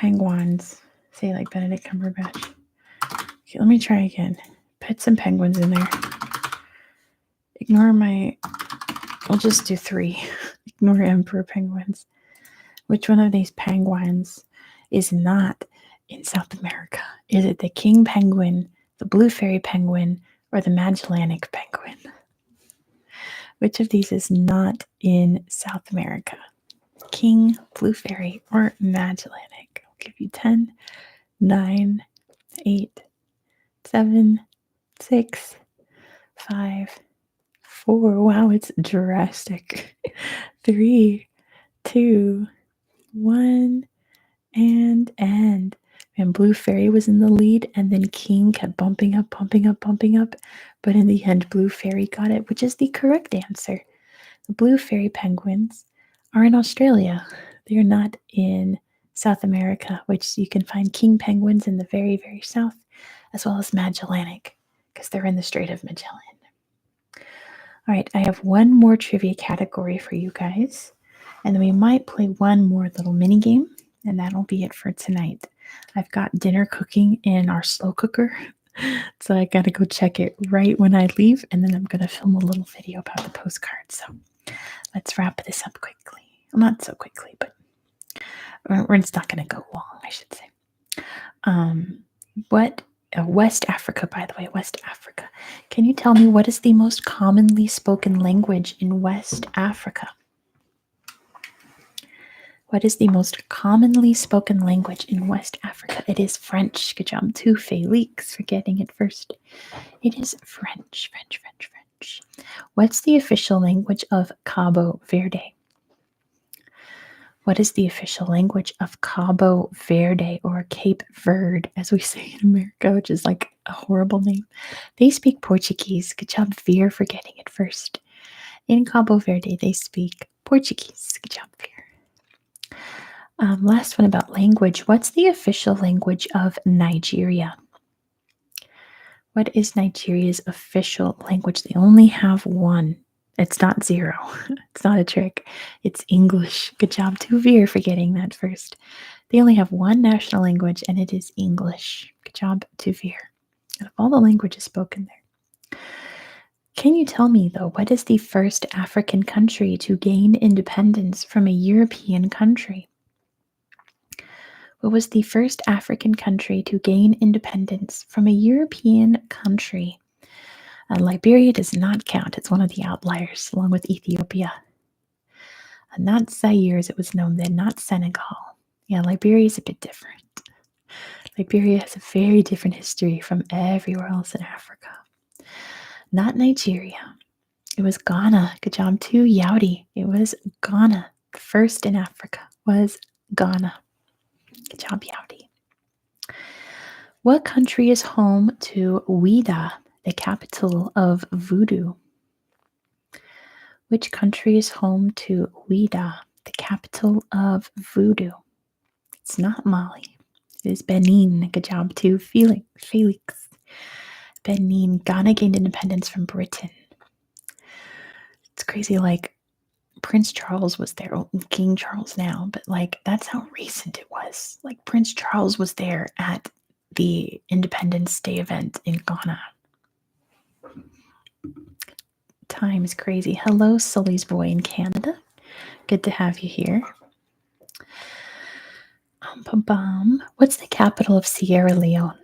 penguins. Say like Benedict Cumberbatch. Okay, let me try again. Put some penguins in there. Ignore my... I'll just do 3. Ignore emperor penguins. Which one of these penguins is not in South America? Is it the king penguin, the blue fairy penguin, or the Magellanic penguin? Which of these is not in South America? King, blue fairy, or Magellanic? I'll give you 10, 9, 8, 7, 6, 5, 4. Wow, it's drastic. 3, 2, 1, and end. And Blue Fairy was in the lead, and then King kept bumping up. But in the end, Blue Fairy got it, which is the correct answer. The Blue Fairy penguins are in Australia. They are not in South America, which you can find king penguins in the very, very south, as well as Magellanic, because they're in the Strait of Magellan. All right, I have one more trivia category for you guys, and then we might play one more little mini game, and that'll be it for tonight. I've got dinner cooking in our slow cooker, so I gotta go check it right when I leave, and then I'm gonna film a little video about the postcards. So let's wrap this up quickly. Well, not so quickly, but it's not gonna go long, I should say. West Africa, by the way, West Africa. Can you tell me what is the most commonly spoken language in West Africa? What is the most commonly spoken language in West Africa? It is French. Good job to Felix for getting it first. It is French. What's the official language of Cabo Verde? What is the official language of Cabo Verde, or Cape Verde, as we say in America, which is like a horrible name? They speak Portuguese. Good job, Veer, for getting it first. In Cabo Verde, they speak Portuguese. Good job, Veer. Last one about language. What's the official language of Nigeria? What is Nigeria's official language? They only have one. It's not 0. It's not a trick. It's English. Good job to Veer for getting that first. They only have one national language, and it is English. Good job to Veer. Out of all the languages spoken there. Can you tell me, though, what is the first African country to gain independence from a European country? What was the first African country to gain independence from a European country? Liberia does not count. It's one of the outliers, along with Ethiopia. Not Zaire, as it was known then, not Senegal. Yeah, Liberia is a bit different. Liberia has a very different history from everywhere else in Africa. Not Nigeria. It was Ghana. Good job to Yaudi. It was Ghana. First in Africa was Ghana. Good job, Yaudi. What country is home to Ouida, the capital of voodoo? Which country is home to Ouida, the capital of voodoo? It's not Mali. It is Benin. Good job to Felix. Benin. Ghana gained independence from Britain. It's crazy, like Prince Charles was there, King Charles now, but like that's how recent it was. Like Prince Charles was there at the Independence Day event in Ghana. Time is crazy. Hello, Sully's boy in Canada. Good to have you here. What's the capital of Sierra Leone?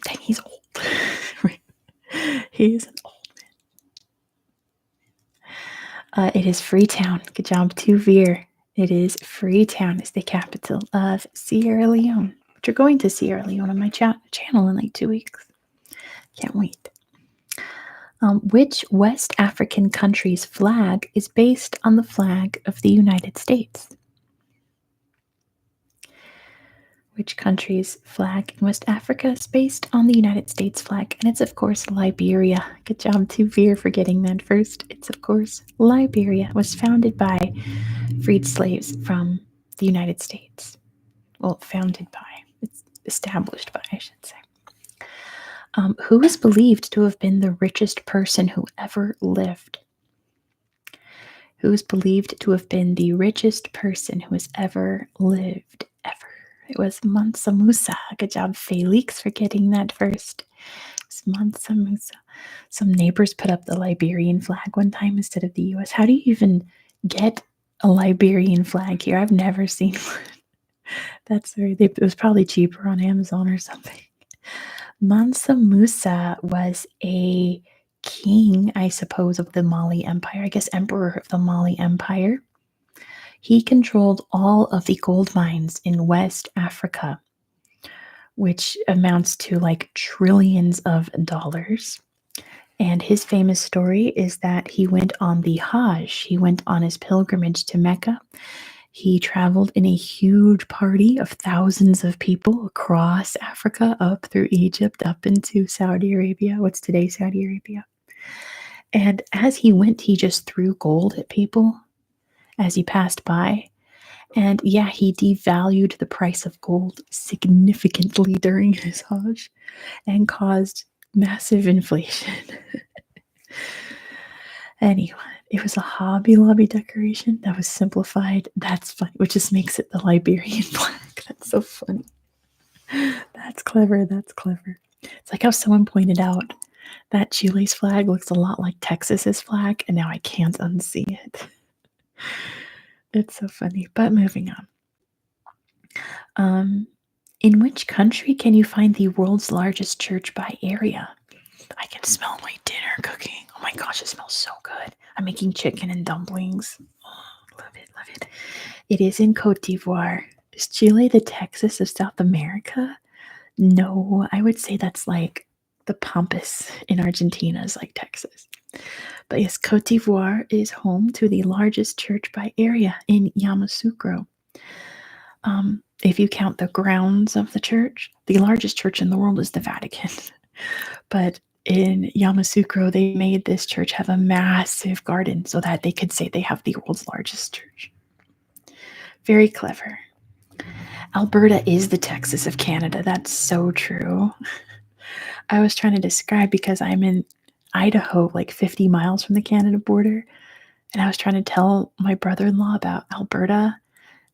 Dang, he's old. He is an old man. It is Freetown. Good job to Veer. It is Freetown. It's the capital of Sierra Leone. But you're going to Sierra Leone on my channel in like 2 weeks. Can't wait. Which West African country's flag is based on the flag of the United States? Which country's flag in West Africa is based on the United States flag? And it's, of course, Liberia. Good job to Veer for getting that first. It's, of course, Liberia. It was founded by freed slaves from the United States. Well, founded by. It's established by, I should say. Who is believed to have been the richest person who ever lived? Who is believed to have been the richest person who has ever lived, ever? It was Mansa Musa. Good job, Felix, for getting that first. It's Mansa Musa. Some neighbors put up the Liberian flag one time instead of the US. How do you even get a Liberian flag here? I've never seen one. It was probably cheaper on Amazon or something. Mansa Musa was a king, I suppose, of the Mali Empire. I guess emperor of the Mali Empire. He controlled all of the gold mines in West Africa, which amounts to like trillions of dollars. And his famous story is that he went on the Hajj. He went on his pilgrimage to Mecca. He traveled in a huge party of thousands of people across Africa, up through Egypt, up into Saudi Arabia, what's today Saudi Arabia. And as he went, he just threw gold at people as he passed by. And yeah, he devalued the price of gold significantly during his Hajj and caused massive inflation. Anyway, it was a Hobby Lobby decoration that was simplified. That's funny, which just makes it the Liberian flag. That's so funny. That's clever. That's clever. It's like how someone pointed out that Chile's flag looks a lot like Texas's flag, and now I can't unsee it. It's so funny. But moving on. In which country can you find the world's largest church by area? I can smell my dinner cooking. Oh my gosh, it smells so good. I'm making chicken and dumplings. Oh, love it, love it. It is in Cote d'Ivoire. Is Chile the Texas of South America? No, I would say that's like the Pampas in Argentina is like Texas. But yes, Cote d'Ivoire is home to the largest church by area in Yamoussoukro. If you count the grounds of the church, the largest church in the world is the Vatican. But in Yamoussoukro, they made this church have a massive garden so that they could say they have the world's largest church. Very clever. Alberta is the Texas of Canada. That's so true. I was trying to describe because I'm in Idaho, like 50 miles from the Canada border. And I was trying to tell my brother-in-law about Alberta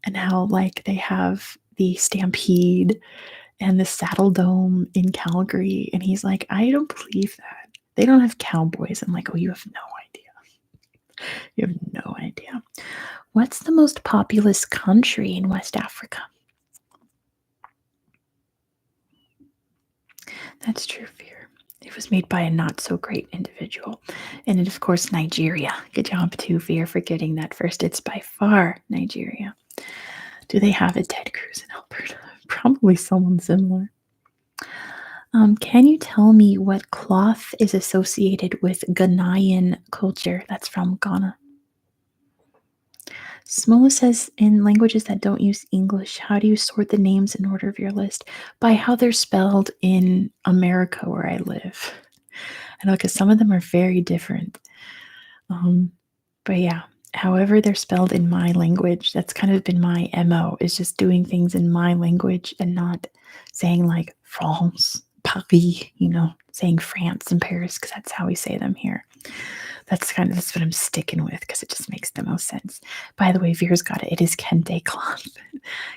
and how like they have the Stampede and the Saddle Dome in Calgary. And he's like, I don't believe that. They don't have cowboys. I'm like, oh, you have no idea. You have no idea. What's the most populous country in West Africa? That's true, Fear. It was made by a not so great individual. And it, of course, Nigeria. Good job, too, Fear, for getting that first. It's by far Nigeria. Do they have a Ted Cruz in Alberta? Probably someone similar. Can you tell me what cloth is associated with Ghanaian culture? That's from Ghana. Smola says, in languages that don't use English, how do you sort the names in order of your list? By how they're spelled in America where I live. I know, because some of them are very different. But yeah, however they're spelled in my language, that's kind of been my MO, is just doing things in my language and not saying like France, Paris, saying France and Paris, because that's how we say them here. That's what I'm sticking with because it just makes the most sense. By the way, Veer's got it. It is kente cloth.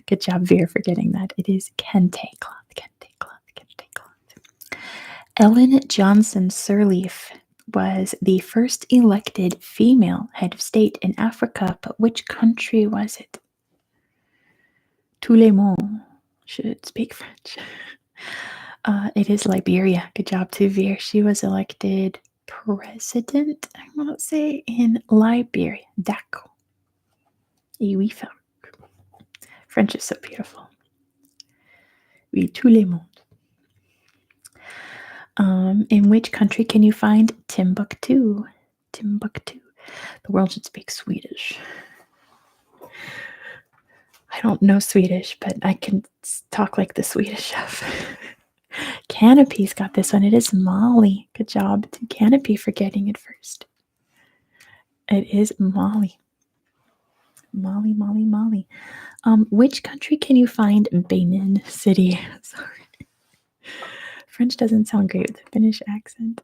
Good job, Veer, for getting that. It is kente cloth, kente cloth, kente cloth. Ellen Johnson Sirleaf was the first elected female head of state in Africa, but which country was it? Tout le monde should speak French. It is Liberia. Good job to Veer. She was elected president, I want to say, in Liberia. D'accord. Et oui, femme. French is so beautiful. Oui, tout le monde. In which country can you find Timbuktu? Timbuktu. The world should speak Swedish. I don't know Swedish, but I can talk like the Swedish chef. Canopy's got this one. It is Mali. Good job to Canopy for getting it first. It is Mali. Mali, Mali, Mali. Which country can you find Benin City? Sorry. French doesn't sound great with a Finnish accent.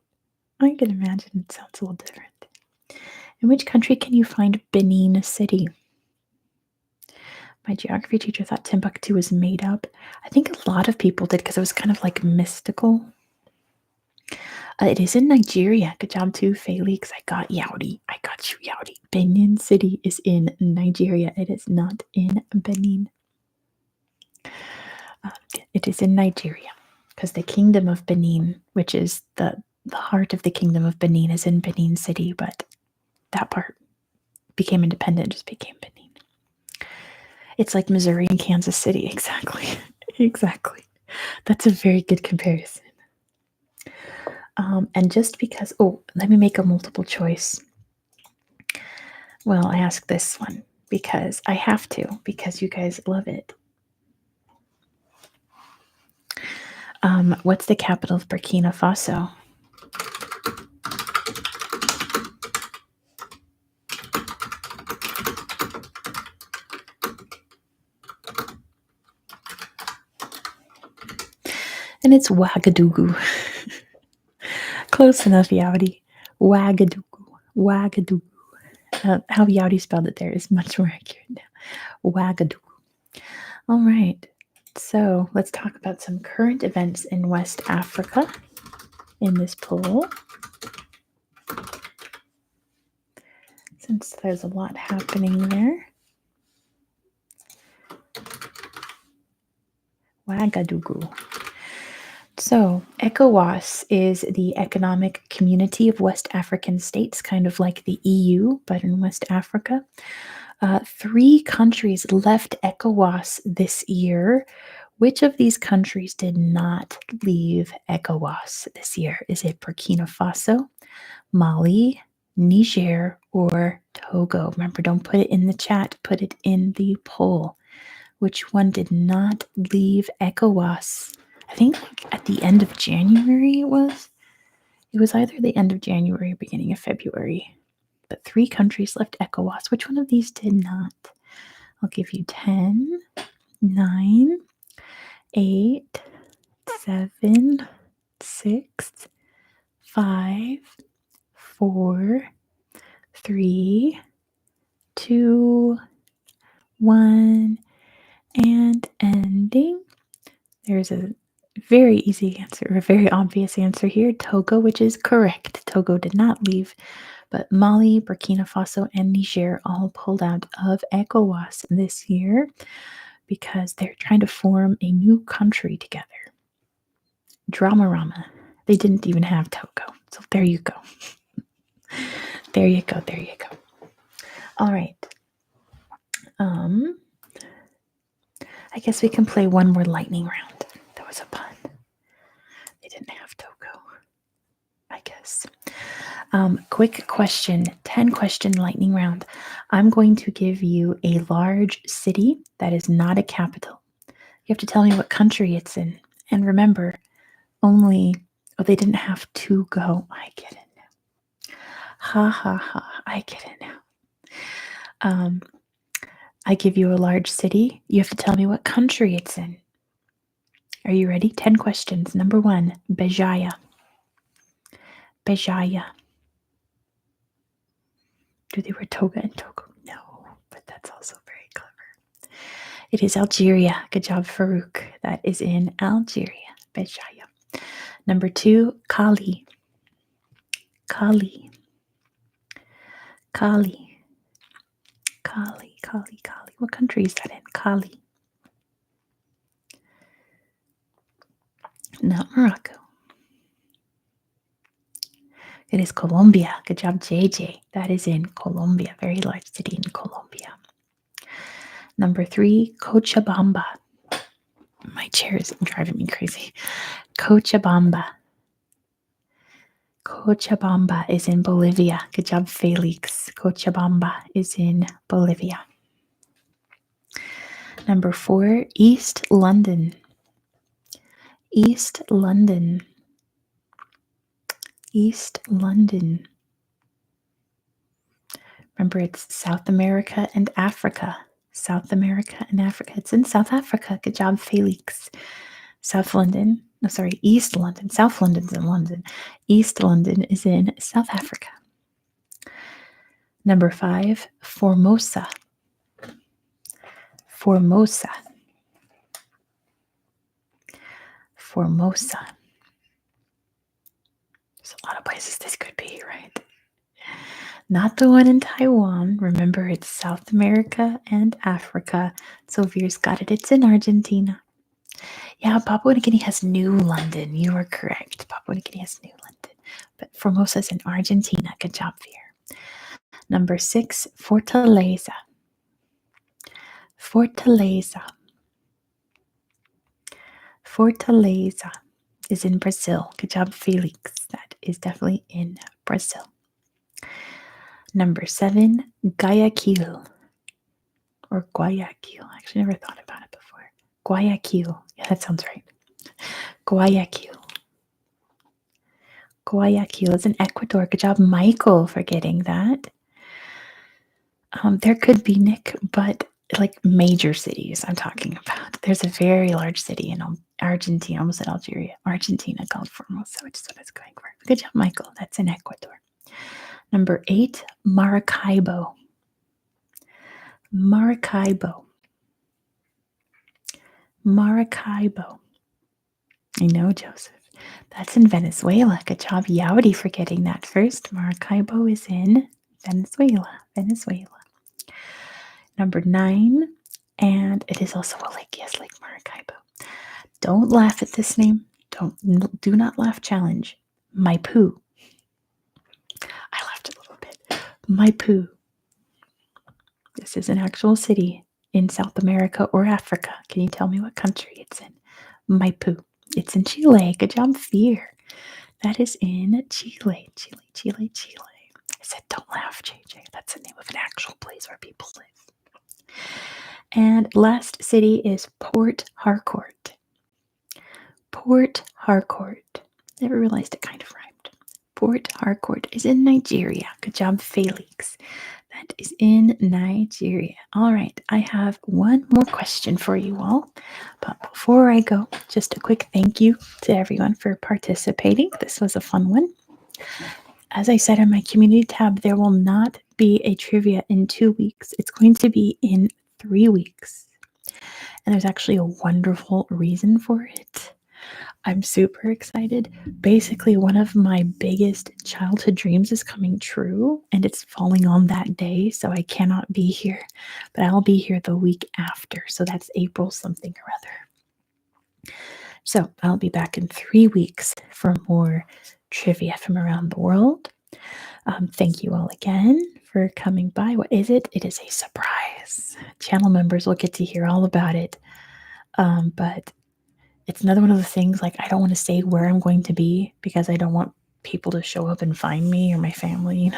I can imagine it sounds a little different. In which country can you find Benin City? My geography teacher thought Timbuktu was made up. I think a lot of people did because it was kind of like mystical. It is in Nigeria. Good job too, Felix. I got Yaudi. I got you, Yaudi. Benin City is in Nigeria. It is not in Benin. It is in Nigeria because the Kingdom of Benin, which is the heart of the Kingdom of Benin, is in Benin City, but that part became independent, just became Benin. It's like Missouri and Kansas City. Exactly. Exactly. That's a very good comparison. And just because, let me make a multiple choice. Well, I ask this one because I have to, because you guys love it. What's the capital of Burkina Faso? And it's Ouagadougou. Close enough, Yaudi. Ouagadougou. Ouagadougou. How Yaudi spelled it there is much more accurate now. Ouagadougou. All right. So let's talk about some current events in West Africa in this poll. Since there's a lot happening there. Ouagadougou. So, ECOWAS is the Economic Community of West African States, kind of like the EU, but in West Africa. 3 countries left ECOWAS this year. Which of these countries did not leave ECOWAS this year? Is it Burkina Faso, Mali, Niger, or Togo? Remember, don't put it in the chat, put it in the poll. Which one did not leave ECOWAS? I think like at the end of January it was. It was either the end of January or beginning of February. But 3 countries left ECOWAS. Which one of these did not? I'll give you 10, 9, 8, 7, 6, 5, 4, 3, 2, 1, and ending. There's a very easy answer, a very obvious answer here. Togo, which is correct. Togo did not leave, but Mali, Burkina Faso, and Niger all pulled out of ECOWAS this year because they're trying to form a new country together. Dramarama. They didn't even have Togo. So there you go. There you go. There you go. All right. I guess we can play one more lightning round. That was a pun. They didn't have Togo, I guess. Quick question, 10 question lightning round. I'm going to give you a large city that is not a capital. You have to tell me what country it's in. And remember, they didn't have to go. I get it now. Ha ha ha, I get it now. I give you a large city. You have to tell me what country it's in. Are you ready? 10 questions. Number 1, Béjaïa. Béjaïa. Do they wear toga and Togo? No, but that's also very clever. It is Algeria. Good job, Farouk. That is in Algeria. Béjaïa. Number 2, Cali. Cali. Cali. Cali, Cali, Cali. What country is that in? Cali. Not Morocco. It is Colombia. Good job, JJ. That is in Colombia. Very large city in Colombia. Number 3, Cochabamba. My chair is driving me crazy. Cochabamba. Cochabamba is in Bolivia. Good job, Felix. Cochabamba is in Bolivia. Number 4, East London. East London. East London. Remember, it's South America and Africa. South America and Africa. It's in South Africa. Good job, Felix. East London. South London's in London. East London is in South Africa. Number 5, Formosa. Formosa. Formosa. There's a lot of places this could be, right? Not the one in Taiwan. Remember, it's South America and Africa. So Veer's got it. It's in Argentina. Yeah, Papua New Guinea has New London. You are correct. Papua New Guinea has New London. But Formosa's in Argentina. Good job, Veer. Number 6, Fortaleza. Fortaleza. Fortaleza is in Brazil. Good job, Felix. That is definitely in Brazil. Number 7, Guayaquil. Or Guayaquil. I actually never thought about it before. Guayaquil. Yeah, that sounds right. Guayaquil. Guayaquil is in Ecuador. Good job, Michael, for getting that. There could be, Nick, but like major cities I'm talking about. There's a very large city in Argentina, almost in Algeria. Argentina called Formosa, which is what I was going for. Good job, Michael. That's in Ecuador. Number 8, Maracaibo. Maracaibo. Maracaibo. I know, Joseph. That's in Venezuela. Good job, Yowdy, for getting that first. Maracaibo is in Venezuela. Venezuela. Number 9, and it is also a lake. Yes, Lake Maracaibo. Don't laugh at this name. Do not laugh challenge. Maipú. I laughed a little bit. Maipú. This is an actual city in South America or Africa. Can you tell me what country it's in? Maipú. It's in Chile. Good job, Fear. That is in Chile. Chile. I said don't laugh, JJ. That's the name of an actual place where people live. And last city is Port Harcourt. Port Harcourt. Never realized it kind of rhymed. Port Harcourt is in Nigeria. Good job, Felix. That is in Nigeria. All right, I have one more question for you all. But before I go, just a quick thank you to everyone for participating. This was a fun one. As I said in my community tab, there will not be a trivia in 2 weeks. It's going to be in 3 weeks. And there's actually a wonderful reason for it. I'm super excited. Basically, one of my biggest childhood dreams is coming true, and it's falling on that day, so I cannot be here. But I'll be here the week after, so that's April something or other. So I'll be back in 3 weeks for more trivia from around the world. Thank you all again for coming by. What is it? It is a surprise. Channel members will get to hear all about it. But it's another one of the things, like, I don't want to say where I'm going to be because I don't want people to show up and find me or my family,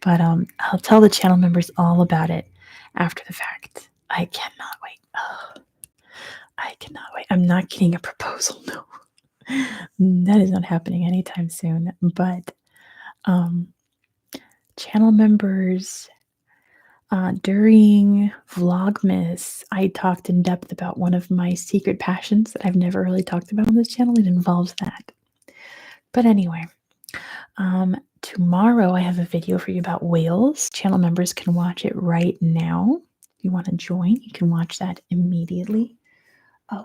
But I'll tell the channel members all about it after the fact. I cannot wait. I cannot wait. I'm not getting a proposal, no. That is not happening anytime soon. But channel members, during Vlogmas, I talked in depth about one of my secret passions that I've never really talked about on this channel. It involves that. But anyway, tomorrow I have a video for you about whales. Channel members can watch it right now. If you want to join, you can watch that immediately.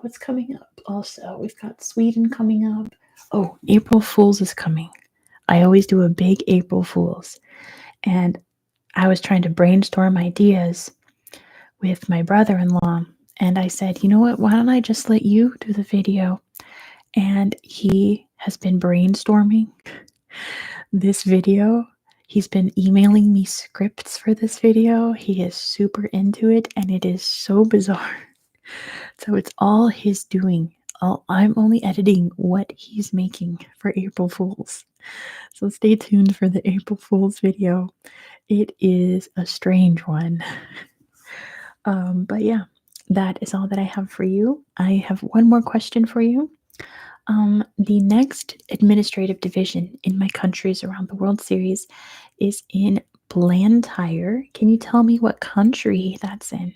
What's coming up also? We've got Sweden coming up. Oh, April Fool's is coming. I always do a big April Fool's. And I was trying to brainstorm ideas with my brother-in-law, and I said, you know what, why don't I just let you do the video? And he has been brainstorming this video. He's been emailing me scripts for this video. He is super into it, and it is so bizarre. So it's all his doing. I'm only editing what he's making for April Fool's. So stay tuned for the April Fool's video. It is a strange one. But yeah, that is all that I have for you. I have one more question for you. The next administrative division in my countries around the world series is in Blantyre. Can you tell me what country that's in?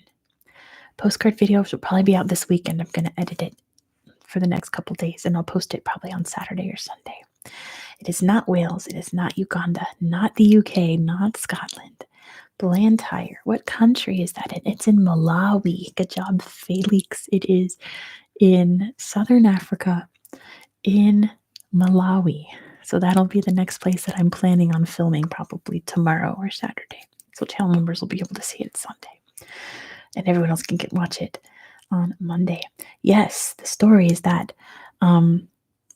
Postcard video will probably be out this weekend. I'm going to edit it for the next couple days, and I'll post it probably on Saturday or Sunday. It is not Wales. It is not Uganda, not the UK, not Scotland. Blantyre. What country is that in? It's in Malawi. Good job, Felix. It is in southern Africa, in Malawi. So that'll be the next place that I'm planning on filming probably tomorrow or Saturday. So channel members will be able to see it Sunday. And everyone else can watch it on Monday. Yes, the story is that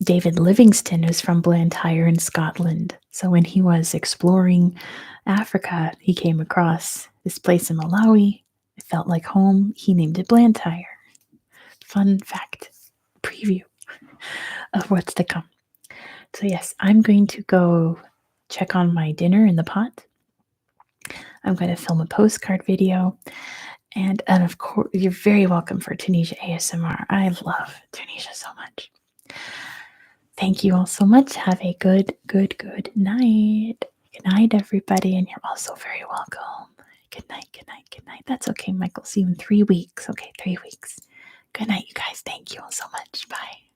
David Livingstone is from Blantyre in Scotland. So when he was exploring Africa, he came across this place in Malawi. It felt like home. He named it Blantyre. Fun fact preview of what's to come. So, yes, I'm going to go check on my dinner in the pot. I'm going to film a postcard video. And of course, you're very welcome for Tunisia ASMR. I love Tunisia so much. Thank you all so much. Have a good night. Good night, everybody. And you're also very welcome. Good night. That's okay, Michael. See you in 3 weeks. Okay, 3 weeks. Good night, you guys. Thank you all so much. Bye.